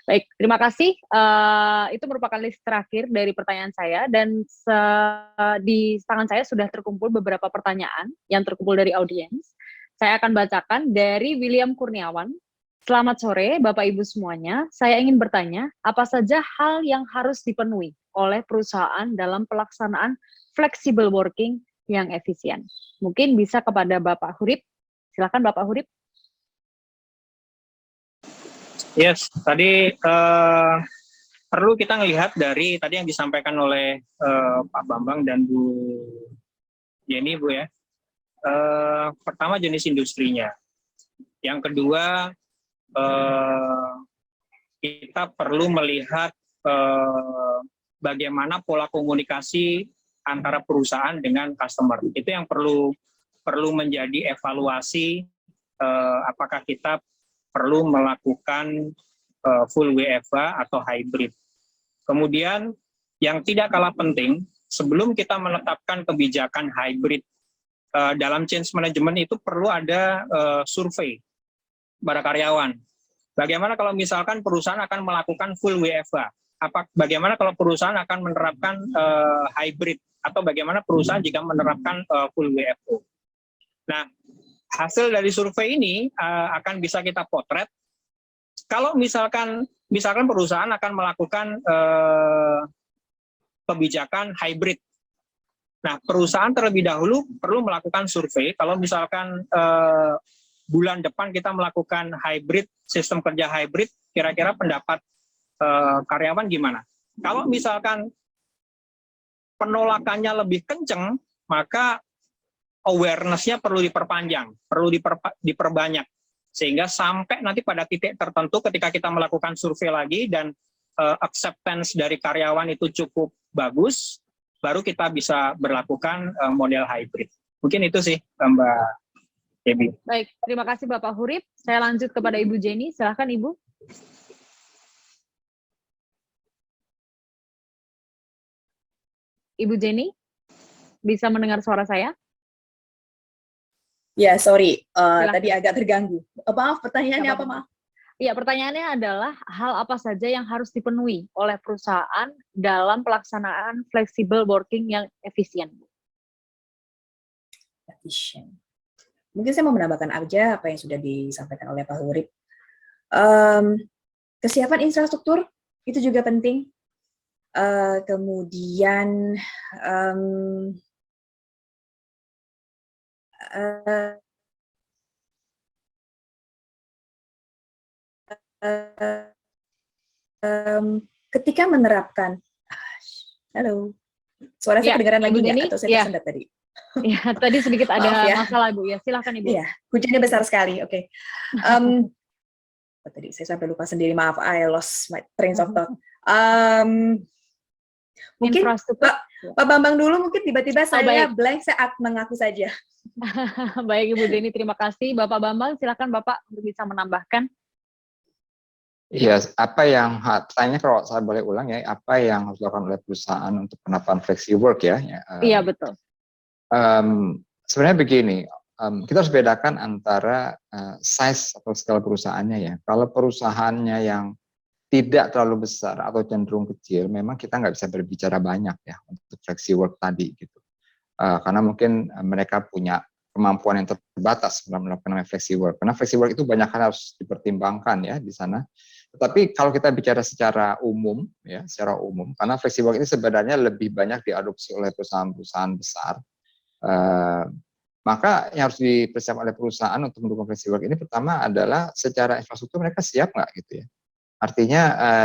Baik, terima kasih. Itu merupakan list terakhir dari pertanyaan saya, dan di tangan saya sudah terkumpul beberapa pertanyaan yang terkumpul dari audiens. Saya akan bacakan dari William Kurniawan. Selamat sore Bapak Ibu semuanya, saya ingin bertanya, apa saja hal yang harus dipenuhi oleh perusahaan dalam pelaksanaan flexible working yang efisien? Mungkin bisa kepada Bapak Hurip. Silakan Bapak Hurip. Yes, tadi perlu kita melihat dari tadi yang disampaikan oleh Pak Bambang dan Bu Jenny, Bu ya. Pertama jenis industrinya. Yang kedua, kita perlu melihat bagaimana pola komunikasi antara perusahaan dengan customer. Itu yang perlu menjadi evaluasi, apakah kita perlu melakukan full WFH atau hybrid. Kemudian yang tidak kalah penting, sebelum kita menetapkan kebijakan hybrid, dalam change management itu perlu ada survei pada karyawan. Bagaimana kalau misalkan perusahaan akan melakukan full WFH? Bagaimana kalau perusahaan akan menerapkan hybrid? Atau bagaimana perusahaan jika menerapkan full WFO? Nah, hasil dari survei ini akan bisa kita potret. Kalau misalkan perusahaan akan melakukan kebijakan hybrid. Nah, perusahaan terlebih dahulu perlu melakukan survei. Kalau misalkan bulan depan kita melakukan hybrid, sistem kerja hybrid, kira-kira pendapat karyawan gimana? Kalau misalkan penolakannya lebih kenceng, maka awareness-nya perlu diperpanjang, perlu diperbanyak. Sehingga sampai nanti pada titik tertentu ketika kita melakukan survei lagi dan acceptance dari karyawan itu cukup bagus, baru kita bisa berlakukan model hybrid. Mungkin itu sih, Mbak Debbie. Baik, terima kasih Bapak Hurib. Saya lanjut kepada Ibu Jenny. Silakan Ibu. Ibu Jenny, bisa mendengar suara saya? Ya, sorry, tadi agak terganggu. Maaf, pertanyaannya apa, maaf? Iya, pertanyaannya adalah hal apa saja yang harus dipenuhi oleh perusahaan dalam pelaksanaan flexible working yang efisien, Bu? Efisien. Mungkin saya mau menambahkan aja apa yang sudah disampaikan oleh Pak Hurib. Kesiapan infrastruktur itu juga penting. Kemudian ketika menerapkan, halo, suara saya kedengaran lagi nggak atau saya tersendat tadi? Ya, tadi sedikit ada masalah, Bu. Ya, silakan Ibu. Iya, hujannya besar sekali. Oke. Tadi saya sampai lupa sendiri, maaf, I lost my train of thought. Mungkin Pak Bambang dulu, mungkin tiba-tiba saya blank, saya mengaku saja. Baik Ibu Jenny, terima kasih. Bapak Bambang, silakan Bapak untuk bisa menambahkan. Iya, apa yang tanya kalau saya boleh ulang ya, apa yang harus dilakukan oleh perusahaan untuk penerapan flexi work ya? Iya betul. Sebenarnya begini, kita harus bedakan antara size atau skala perusahaannya ya. Kalau perusahaannya yang tidak terlalu besar atau cenderung kecil, memang kita nggak bisa berbicara banyak ya untuk flexi work tadi gitu. Karena mungkin mereka punya kemampuan yang terbatas dalam melakukan flexi work. Karena flexi work itu banyak hal harus dipertimbangkan ya di sana. Tetapi kalau kita bicara secara umum ya, secara umum, karena flexi work ini sebenarnya lebih banyak diadopsi oleh perusahaan-perusahaan besar. Maka yang harus dipersiapkan oleh perusahaan untuk mendukung flexi work ini pertama adalah secara infrastruktur mereka siap nggak gitu ya. Artinya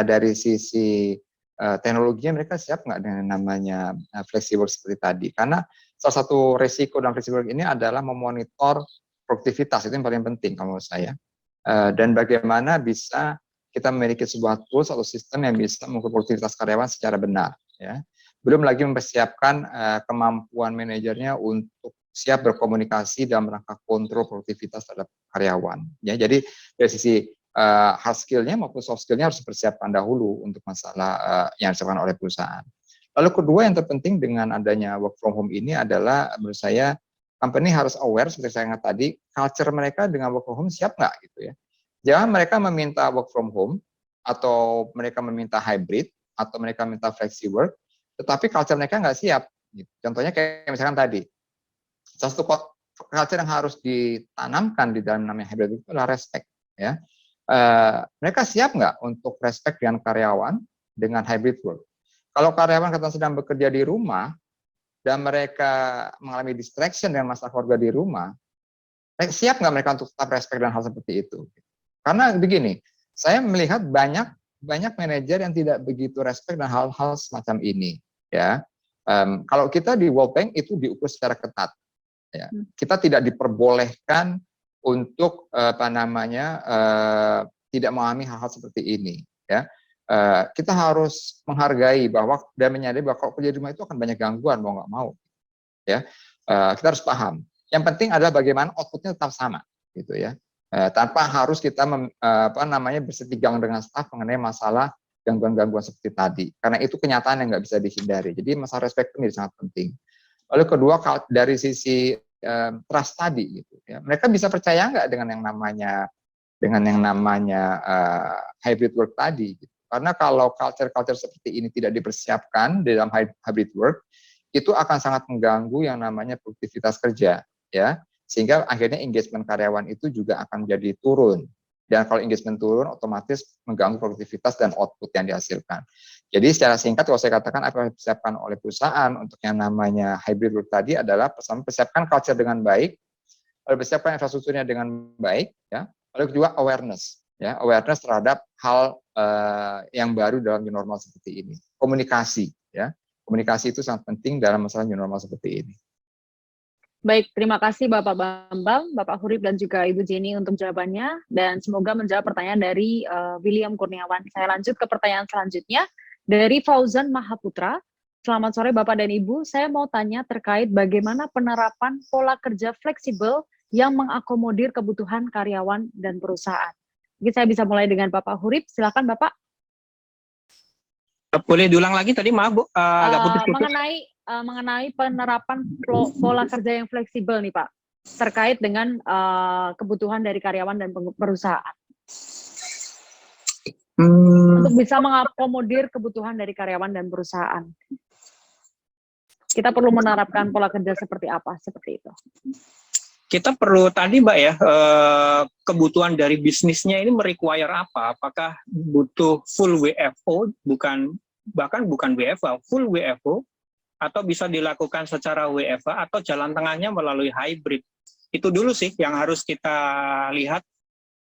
dari sisi teknologinya mereka siap nggak dengan namanya flexi work seperti tadi. Karena salah satu resiko dalam flexi work ini adalah memonitor produktivitas, itu yang paling penting kalau menurut saya. Dan bagaimana bisa kita memiliki sebuah tools atau sistem yang bisa mengukur produktivitas karyawan secara benar. Ya. Belum lagi mempersiapkan kemampuan manajernya untuk siap berkomunikasi dalam rangka kontrol produktivitas terhadap karyawan. Ya, jadi dari sisi hard skill-nya maupun soft skill-nya harus dipersiapkan dahulu untuk masalah yang dilakukan oleh perusahaan. Lalu kedua yang terpenting dengan adanya work from home ini adalah menurut saya company harus aware seperti saya ingat tadi, culture mereka dengan work from home siap nggak gitu ya. Jangan mereka meminta work from home atau mereka meminta hybrid atau mereka minta flexi work, tetapi culture mereka nggak siap. Gitu. Contohnya kayak misalkan tadi, salah satu culture yang harus ditanamkan di dalam namanya hybrid itu adalah respect. Ya. Mereka siap nggak untuk respect dengan karyawan dengan hybrid work? Kalau karyawan katakan sedang bekerja di rumah dan mereka mengalami distraction dengan masalah keluarga di rumah, siap nggak mereka untuk tetap respect dan hal seperti itu? Karena begini, saya melihat banyak manajer yang tidak begitu respect dan hal-hal semacam ini. Ya, kalau kita di World Bank itu diukur secara ketat. Ya, kita tidak diperbolehkan untuk tidak memahami hal-hal seperti ini. Ya, kita harus menghargai bahwa dan menyadari bahwa kalau kerja di rumah itu akan banyak gangguan mau nggak mau. Ya, kita harus paham. Yang penting adalah bagaimana outputnya tetap sama, gitu ya. Tanpa harus kita bersitegang dengan staf mengenai masalah gangguan-gangguan seperti tadi. Karena itu kenyataan yang nggak bisa dihindari. Jadi masalah respect ini sangat penting. Lalu kedua dari sisi trust tadi gitu ya. Mereka bisa percaya nggak dengan yang namanya hybrid work tadi gitu. Karena kalau culture seperti ini tidak dipersiapkan di dalam hybrid work, itu akan sangat mengganggu yang namanya produktivitas kerja ya. Sehingga akhirnya engagement karyawan itu juga akan jadi turun. Dan kalau engagement turun, otomatis mengganggu produktivitas dan output yang dihasilkan. Jadi secara singkat, kalau saya katakan apa yang dipersiapkan oleh perusahaan untuk yang namanya hybrid work tadi adalah persiapkan culture dengan baik, lalu persiapkan infrastrukturnya dengan baik, ya. Lalu kedua awareness, ya, awareness terhadap hal yang baru dalam new normal seperti ini. Komunikasi, ya, komunikasi itu sangat penting dalam masalah new normal seperti ini. Baik, terima kasih Bapak Bambang, Bapak Hurib, dan juga Ibu Jenny untuk jawabannya. Dan semoga menjawab pertanyaan dari William Kurniawan. Saya lanjut ke pertanyaan selanjutnya dari Fauzan Mahaputra. Selamat sore Bapak dan Ibu, saya mau tanya terkait bagaimana penerapan pola kerja fleksibel yang mengakomodir kebutuhan karyawan dan perusahaan. Mungkin saya bisa mulai dengan Bapak Hurib, silakan Bapak. Boleh diulang lagi tadi, maaf Bu, agak putus-putus. Mengenai penerapan pola kerja yang fleksibel nih Pak, terkait dengan kebutuhan dari karyawan dan perusahaan. Untuk bisa mengakomodir kebutuhan dari karyawan dan perusahaan. Kita perlu menerapkan pola kerja seperti apa? Seperti itu. Kita perlu tadi Mbak ya, kebutuhan dari bisnisnya ini merequire apa? Apakah butuh full WFO, bahkan bukan WFO, full WFO, atau bisa dilakukan secara WFA atau jalan tengahnya melalui hybrid. Itu dulu sih yang harus kita lihat.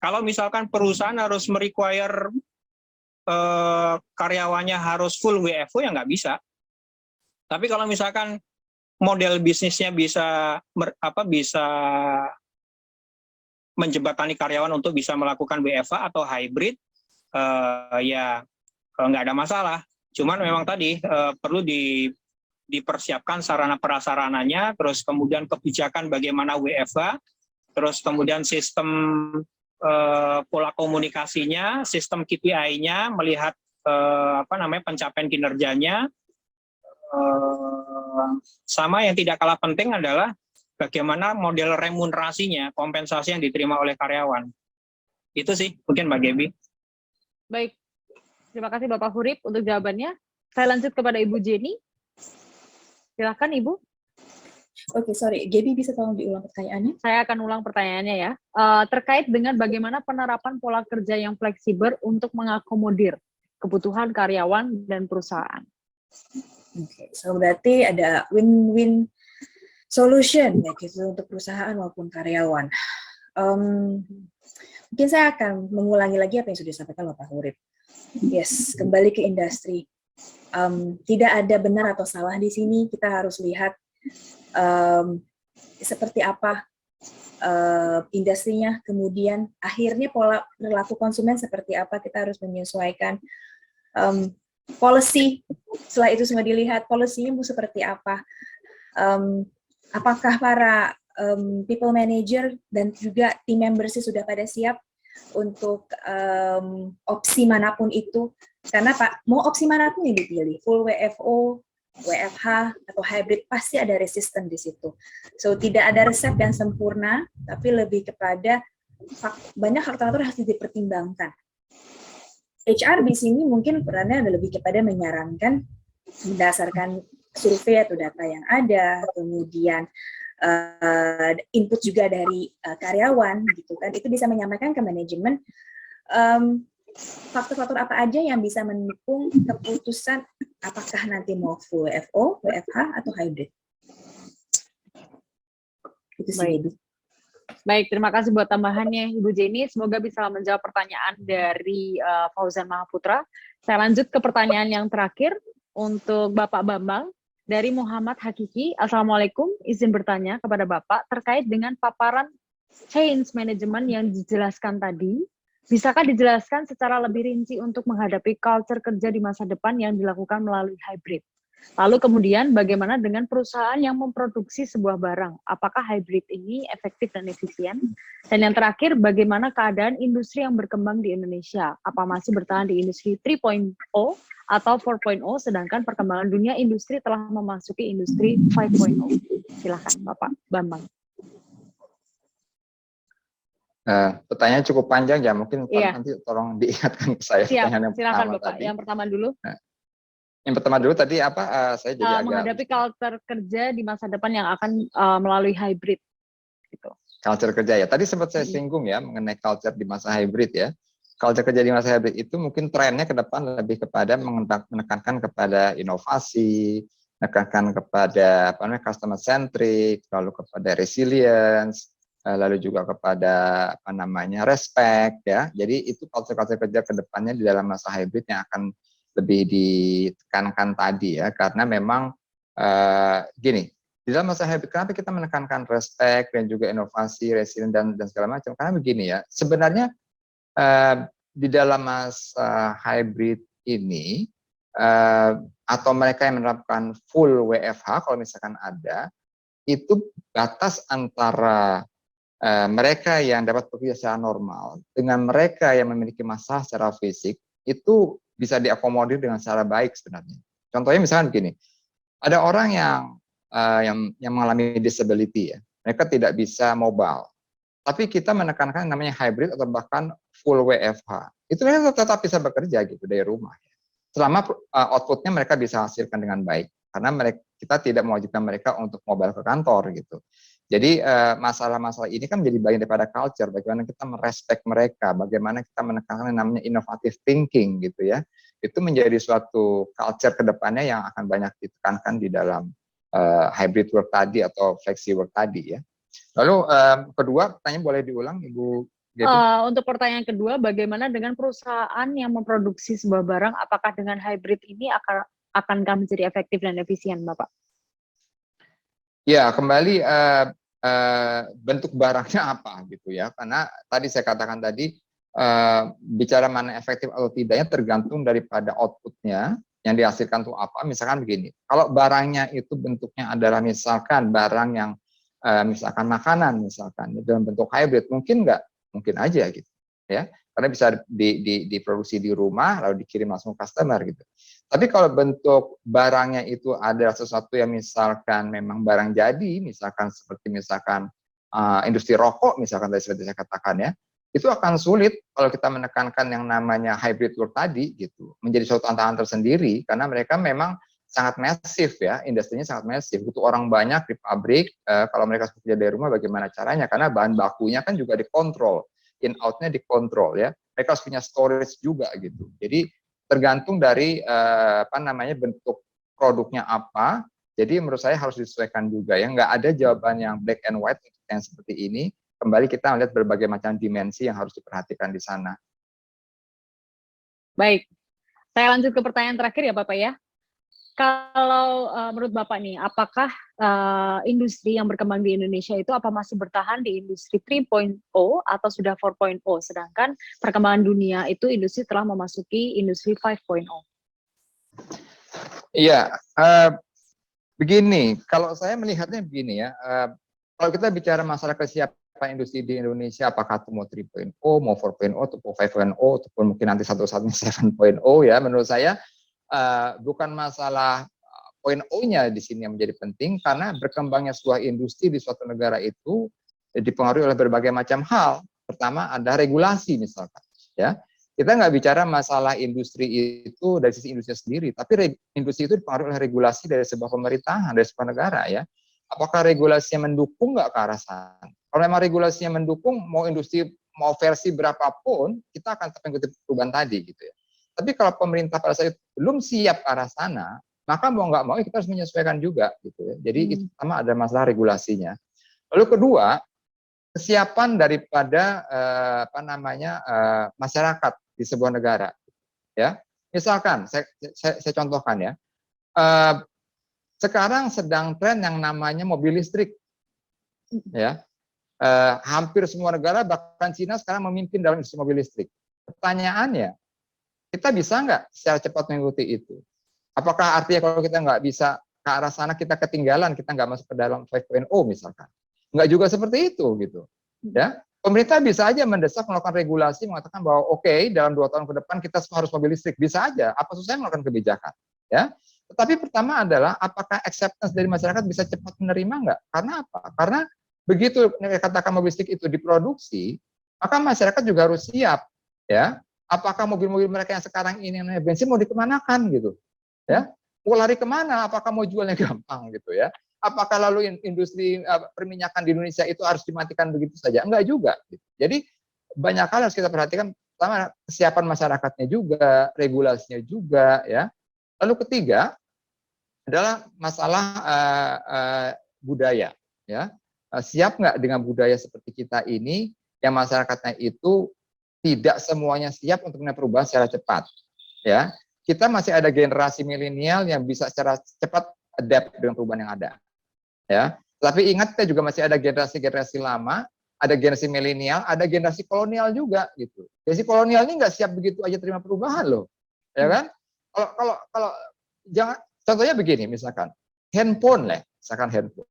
Kalau misalkan perusahaan harus merequire karyawannya harus full WFO, ya nggak bisa. Tapi kalau misalkan model bisnisnya bisa menjembatani karyawan untuk bisa melakukan WFA atau hybrid, ya nggak ada masalah. Cuman memang tadi perlu dipersiapkan sarana prasarananya, terus kemudian kebijakan bagaimana WFA, terus kemudian sistem pola komunikasinya, sistem KPI-nya, melihat pencapaian kinerjanya, sama yang tidak kalah penting adalah bagaimana model remunerasinya, kompensasi yang diterima oleh karyawan. Itu sih mungkin Mbak Gaby. Baik, terima kasih Bapak Hurib untuk jawabannya. Saya lanjut kepada Ibu Jenny. Silakan Ibu. Oke, sorry, Gaby bisa tolong diulang pertanyaannya? Saya akan ulang pertanyaannya ya. Terkait dengan bagaimana penerapan pola kerja yang fleksibel untuk mengakomodir kebutuhan karyawan dan perusahaan. Oke, so berarti ada win-win solution baik itu untuk perusahaan maupun karyawan. Mungkin saya akan mengulangi lagi apa yang sudah disampaikan Bapak Hurib. Yes, kembali ke industri. Tidak ada benar atau salah di sini. Kita harus lihat seperti apa industrinya, kemudian akhirnya pola perilaku konsumen seperti apa, kita harus menyesuaikan policy. Setelah itu semua dilihat policy-nya mau seperti apa, apakah para people manager dan juga team members sudah pada siap untuk opsi manapun itu. Karena Pak, mau opsi manapun yang dipilih, full WFO, WFH, atau hybrid, pasti ada resisten di situ. So, tidak ada resep yang sempurna, tapi lebih kepada banyak faktor-faktor harus dipertimbangkan. HR di sini mungkin perannya lebih kepada menyarankan berdasarkan survei atau data yang ada, kemudian input juga dari karyawan, gitu kan, itu bisa menyampaikan ke manajemen faktor-faktor apa aja yang bisa mendukung keputusan apakah nanti mau full WFO, WFH, atau hybrid. Itu sih. Baik, terima kasih buat tambahannya Ibu Jenny. Semoga bisa menjawab pertanyaan dari Fauzan Mahaputra. Saya lanjut ke pertanyaan yang terakhir untuk Bapak Bambang dari Muhammad Hakiki. Assalamualaikum, izin bertanya kepada Bapak terkait dengan paparan change management yang dijelaskan tadi. Bisakah dijelaskan secara lebih rinci untuk menghadapi culture kerja di masa depan yang dilakukan melalui hybrid? Lalu kemudian bagaimana dengan perusahaan yang memproduksi sebuah barang? Apakah hybrid ini efektif dan efisien? Dan yang terakhir, bagaimana keadaan industri yang berkembang di Indonesia? Apa masih bertahan di industri 3.0 atau 4.0, sedangkan perkembangan dunia industri telah memasuki industri 5.0? Silakan Bapak Bambang. Pertanyaan cukup panjang ya, mungkin nanti tolong diingatkan ke saya. Siap, yang silakan pertama Bapak. tadi. Yang pertama dulu. Yang pertama dulu tadi apa? Saya jadi agak menghadapi culture kerja di masa depan yang akan melalui hybrid. Gitu. Culture kerja ya. Tadi sempat saya singgung ya mengenai culture di masa hybrid ya. Culture kerja di masa hybrid itu mungkin trennya ke depan lebih kepada menekankan kepada inovasi, menekankan kepada customer centric, lalu kepada resilience, lalu juga kepada respect ya. Jadi itu culture kerja ke depannya di dalam masa hybrid yang akan lebih ditekankan tadi ya, karena memang gini, Di dalam masa hybrid, kenapa kita menekankan respect dan juga inovasi, resilient dan segala macam? Karena begini ya, sebenarnya di dalam masa hybrid ini atau mereka yang menerapkan full WFH kalau misalkan ada, itu batas antara mereka yang dapat bekerja secara normal dengan mereka yang memiliki masalah secara fisik itu bisa diakomodir dengan cara baik sebenarnya. Contohnya misalkan begini, ada orang yang mengalami disability ya, mereka tidak bisa mobile, tapi kita menekankan namanya hybrid atau bahkan full WFH. Itu mereka tetap bisa bekerja gitu dari rumah. Selama outputnya mereka bisa hasilkan dengan baik, karena kita tidak mewajibkan mereka untuk mobile ke kantor gitu. Jadi masalah-masalah ini kan menjadi bagian daripada culture, bagaimana kita merespek mereka, bagaimana kita menekankan yang namanya innovative thinking gitu ya. Itu menjadi suatu culture kedepannya yang akan banyak ditekankan di dalam hybrid work tadi atau flexi work tadi ya. Lalu kedua, pertanyaan boleh diulang Ibu Gaby? Untuk pertanyaan kedua, bagaimana dengan perusahaan yang memproduksi sebuah barang, apakah dengan hybrid ini akankah menjadi efektif dan efisien, Bapak? Ya, kembali bentuk barangnya apa gitu ya, karena tadi saya katakan tadi bicara mana efektif atau tidaknya tergantung daripada outputnya yang dihasilkan tuh apa. Misalkan begini, kalau barangnya itu bentuknya adalah misalkan barang yang misalkan makanan misalkan dalam bentuk hybrid, mungkin nggak? Mungkin aja gitu ya, karena bisa diproduksi di rumah lalu dikirim langsung ke customer gitu. Tapi kalau bentuk barangnya itu adalah sesuatu yang misalkan memang barang jadi, misalkan seperti misalkan industri rokok misalkan tadi seperti saya katakan ya, itu akan sulit kalau kita menekankan yang namanya hybrid work tadi gitu, menjadi suatu tantangan tersendiri karena mereka memang sangat masif ya, industrinya sangat masif, butuh orang banyak di pabrik. Kalau mereka bekerja dari rumah bagaimana caranya, karena bahan bakunya kan juga dikontrol, in out-nya dikontrol ya, mereka harus punya storage juga gitu. Jadi tergantung dari bentuk produknya apa. Jadi menurut saya harus disesuaikan juga ya, nggak ada jawaban yang black and white yang seperti ini. Kembali kita melihat berbagai macam dimensi yang harus diperhatikan di sana. Baik, saya lanjut ke pertanyaan terakhir ya Bapak ya. Kalau menurut Bapak nih, apakah industri yang berkembang di Indonesia itu apa masih bertahan di industri 3.0 atau sudah 4.0? Sedangkan perkembangan dunia itu industri telah memasuki industri 5.0. Iya, begini, kalau saya melihatnya begini ya, kalau kita bicara masalah kesiapan industri di Indonesia, apakah itu mau 3.0, mau 4.0, atau 5.0, ataupun mungkin nanti satu-satunya 7.0 ya, menurut saya bukan masalah poin O-nya di sini yang menjadi penting, karena berkembangnya sebuah industri di suatu negara itu dipengaruhi oleh berbagai macam hal. Pertama ada regulasi misalkan, ya. Kita nggak bicara masalah industri itu dari sisi industri sendiri, tapi industri itu dipengaruhi oleh regulasi dari sebuah pemerintahan, dari sebuah negara ya. Apakah regulasinya mendukung nggak ke arah sana? Kalau memang regulasinya mendukung, mau industri mau versi berapapun, kita akan tetap mengikuti perubahan tadi gitu ya. Tapi kalau pemerintah pada saat itu belum siap ke arah sana, maka mau nggak mau kita harus menyesuaikan juga gitu ya. Jadi itu pertama ada masalah regulasinya. Lalu kedua, kesiapan daripada masyarakat di sebuah negara ya. Misalkan saya contohkan ya, sekarang sedang tren yang namanya mobil listrik ya. Hampir semua negara bahkan Cina sekarang memimpin dalam industri mobil listrik. Pertanyaannya, kita bisa nggak secara cepat mengikuti itu? Apakah artinya kalau kita nggak bisa ke arah sana kita ketinggalan, kita nggak masuk ke dalam 5.0 misalkan? Nggak juga seperti itu gitu ya. Pemerintah bisa aja mendesak melakukan regulasi mengatakan bahwa oke, dalam 2 tahun ke depan kita semua harus mobil listrik, bisa aja. Apa susahnya melakukan kebijakan ya. Tetapi pertama adalah apakah acceptance dari masyarakat bisa cepat menerima nggak? Karena apa? Karena begitu katakan mobil listrik itu diproduksi, maka masyarakat juga harus siap ya. Apakah mobil-mobil mereka yang sekarang ini bensin mau dikemanakan gitu ya? Mau lari kemana? Apakah mau jualnya gampang gitu ya? Apakah lalu industri perminyakan di Indonesia itu harus dimatikan begitu saja? Enggak juga. Gitu. Jadi banyak hal harus kita perhatikan. Pertama kesiapan masyarakatnya juga, regulasinya juga, ya. Lalu ketiga adalah masalah budaya, ya. Siap nggak dengan budaya seperti kita ini yang masyarakatnya itu tidak semuanya siap untuk melakukan perubahan secara cepat, ya. Kita masih ada generasi milenial yang bisa secara cepat adapt dengan perubahan yang ada. ya. Tapi ingat, kita juga masih ada generasi-generasi lama, ada generasi milenial, ada generasi kolonial juga gitu. Generasi kolonial ini nggak siap begitu aja terima perubahan loh, ya kan? Kalau jangan, contohnya begini, misalkan handphone lah, misalkan handphone.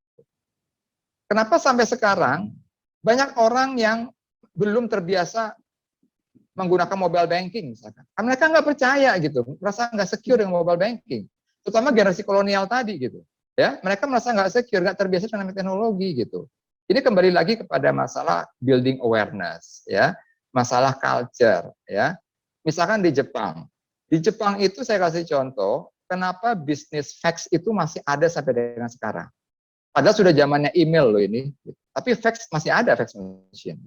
Kenapa sampai sekarang banyak orang yang belum terbiasa menggunakan mobile banking misalkan? Karena mereka nggak percaya gitu, merasa nggak secure dengan mobile banking. Terutama generasi kolonial tadi gitu. Ya, mereka merasa nggak secure, nggak terbiasa dengan teknologi gitu. Ini kembali lagi kepada masalah building awareness, ya, masalah culture, ya. Misalkan di Jepang itu saya kasih contoh, kenapa bisnis fax itu masih ada sampai dengan sekarang. Padahal sudah zamannya email loh ini, tapi fax masih ada, fax machine.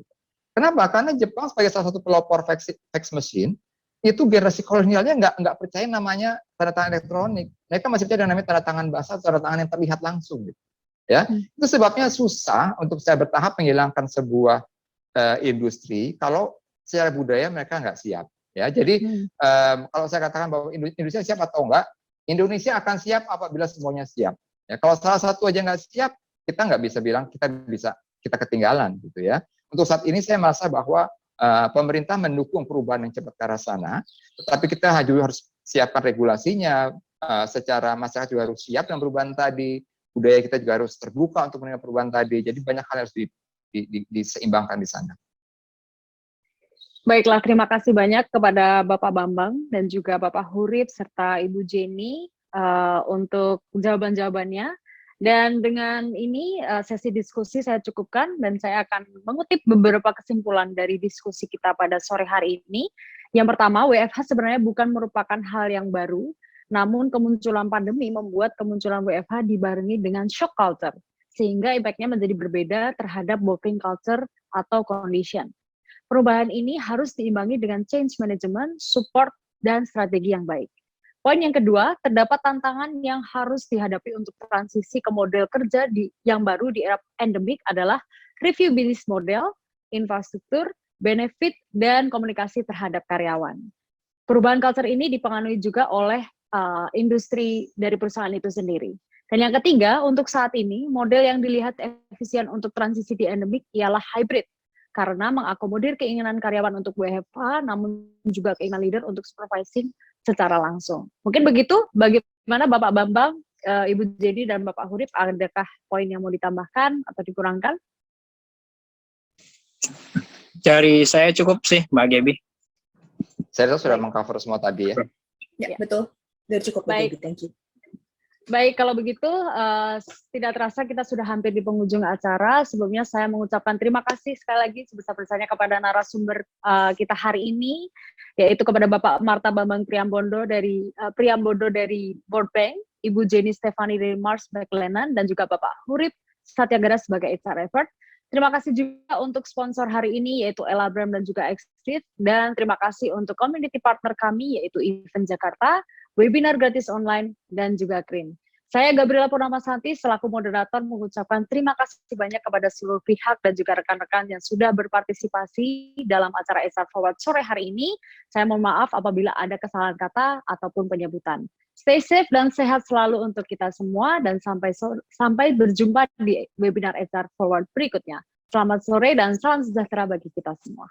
Kenapa? Karena Jepang sebagai salah satu pelopor fax machine, itu generasi kolonialnya nggak percaya namanya tanda tangan elektronik. Mereka masih percaya namanya tanda tangan basah, tanda tangan yang terlihat langsung. Gitu. Ya, itu sebabnya susah untuk saya bertahap menghilangkan sebuah industri kalau secara budaya mereka nggak siap. Ya, jadi kalau saya katakan bahwa Indonesia siap atau enggak, Indonesia akan siap apabila semuanya siap. Ya, kalau salah satu aja nggak siap, kita nggak bisa bilang kita ketinggalan gitu ya. Untuk saat ini saya merasa bahwa pemerintah mendukung perubahan yang cepat ke arah sana, tetapi kita juga harus siapkan regulasinya, secara masyarakat juga harus siap dengan perubahan tadi, budaya kita juga harus terbuka untuk menerima perubahan tadi, jadi banyak hal yang harus diseimbangkan di sana. Baiklah, terima kasih banyak kepada Bapak Bambang dan juga Bapak Hurip serta Ibu Jenny untuk jawaban-jawabannya. Dan dengan ini sesi diskusi saya cukupkan dan saya akan mengutip beberapa kesimpulan dari diskusi kita pada sore hari ini. Yang pertama, WFH sebenarnya bukan merupakan hal yang baru, namun kemunculan pandemi membuat kemunculan WFH dibarengi dengan shock culture, sehingga impact-nya menjadi berbeda terhadap working culture atau condition. Perubahan ini harus diimbangi dengan change management, support, dan strategi yang baik. Poin yang kedua, terdapat tantangan yang harus dihadapi untuk transisi ke model kerja yang baru di era endemik adalah review bisnis model, infrastruktur, benefit, dan komunikasi terhadap karyawan. Perubahan culture ini dipengaruhi juga oleh industri dari perusahaan itu sendiri. Dan yang ketiga, untuk saat ini, model yang dilihat efisien untuk transisi di endemik ialah hybrid, karena mengakomodir keinginan karyawan untuk WFH, namun juga keinginan leader untuk supervising secara langsung. Mungkin begitu, bagaimana Bapak Bambang, Ibu Jenny, dan Bapak Hurip, adakah poin yang mau ditambahkan atau dikurangkan? Dari saya cukup sih, Mbak Gaby. Saya rasa sudah mengcover semua tadi ya. Ya, betul. Sudah cukup, Mbak Gaby, thank you. Baik, kalau begitu tidak terasa kita sudah hampir di penghujung acara. Sebelumnya saya mengucapkan terima kasih sekali lagi sebesar-besarnya kepada narasumber kita hari ini, yaitu kepada Bapak Marta Bambang Priambodo dari World Bank, Ibu Jenny Stefani dari Mars McLennan, dan juga Bapak Hurip Satyagara sebagai HR Effort. Terima kasih juga untuk sponsor hari ini, yaitu Elabrem dan juga Exit, dan terima kasih untuk community partner kami, yaitu Event Jakarta, webinar gratis online, dan juga Krin. Saya Gabriela Purnamasari selaku moderator mengucapkan terima kasih banyak kepada seluruh pihak dan juga rekan-rekan yang sudah berpartisipasi dalam acara HR Forward sore hari ini. Saya mohon maaf apabila ada kesalahan kata ataupun penyebutan. Stay safe dan sehat selalu untuk kita semua, dan sampai berjumpa di webinar HR Forward berikutnya. Selamat sore dan salam sejahtera bagi kita semua.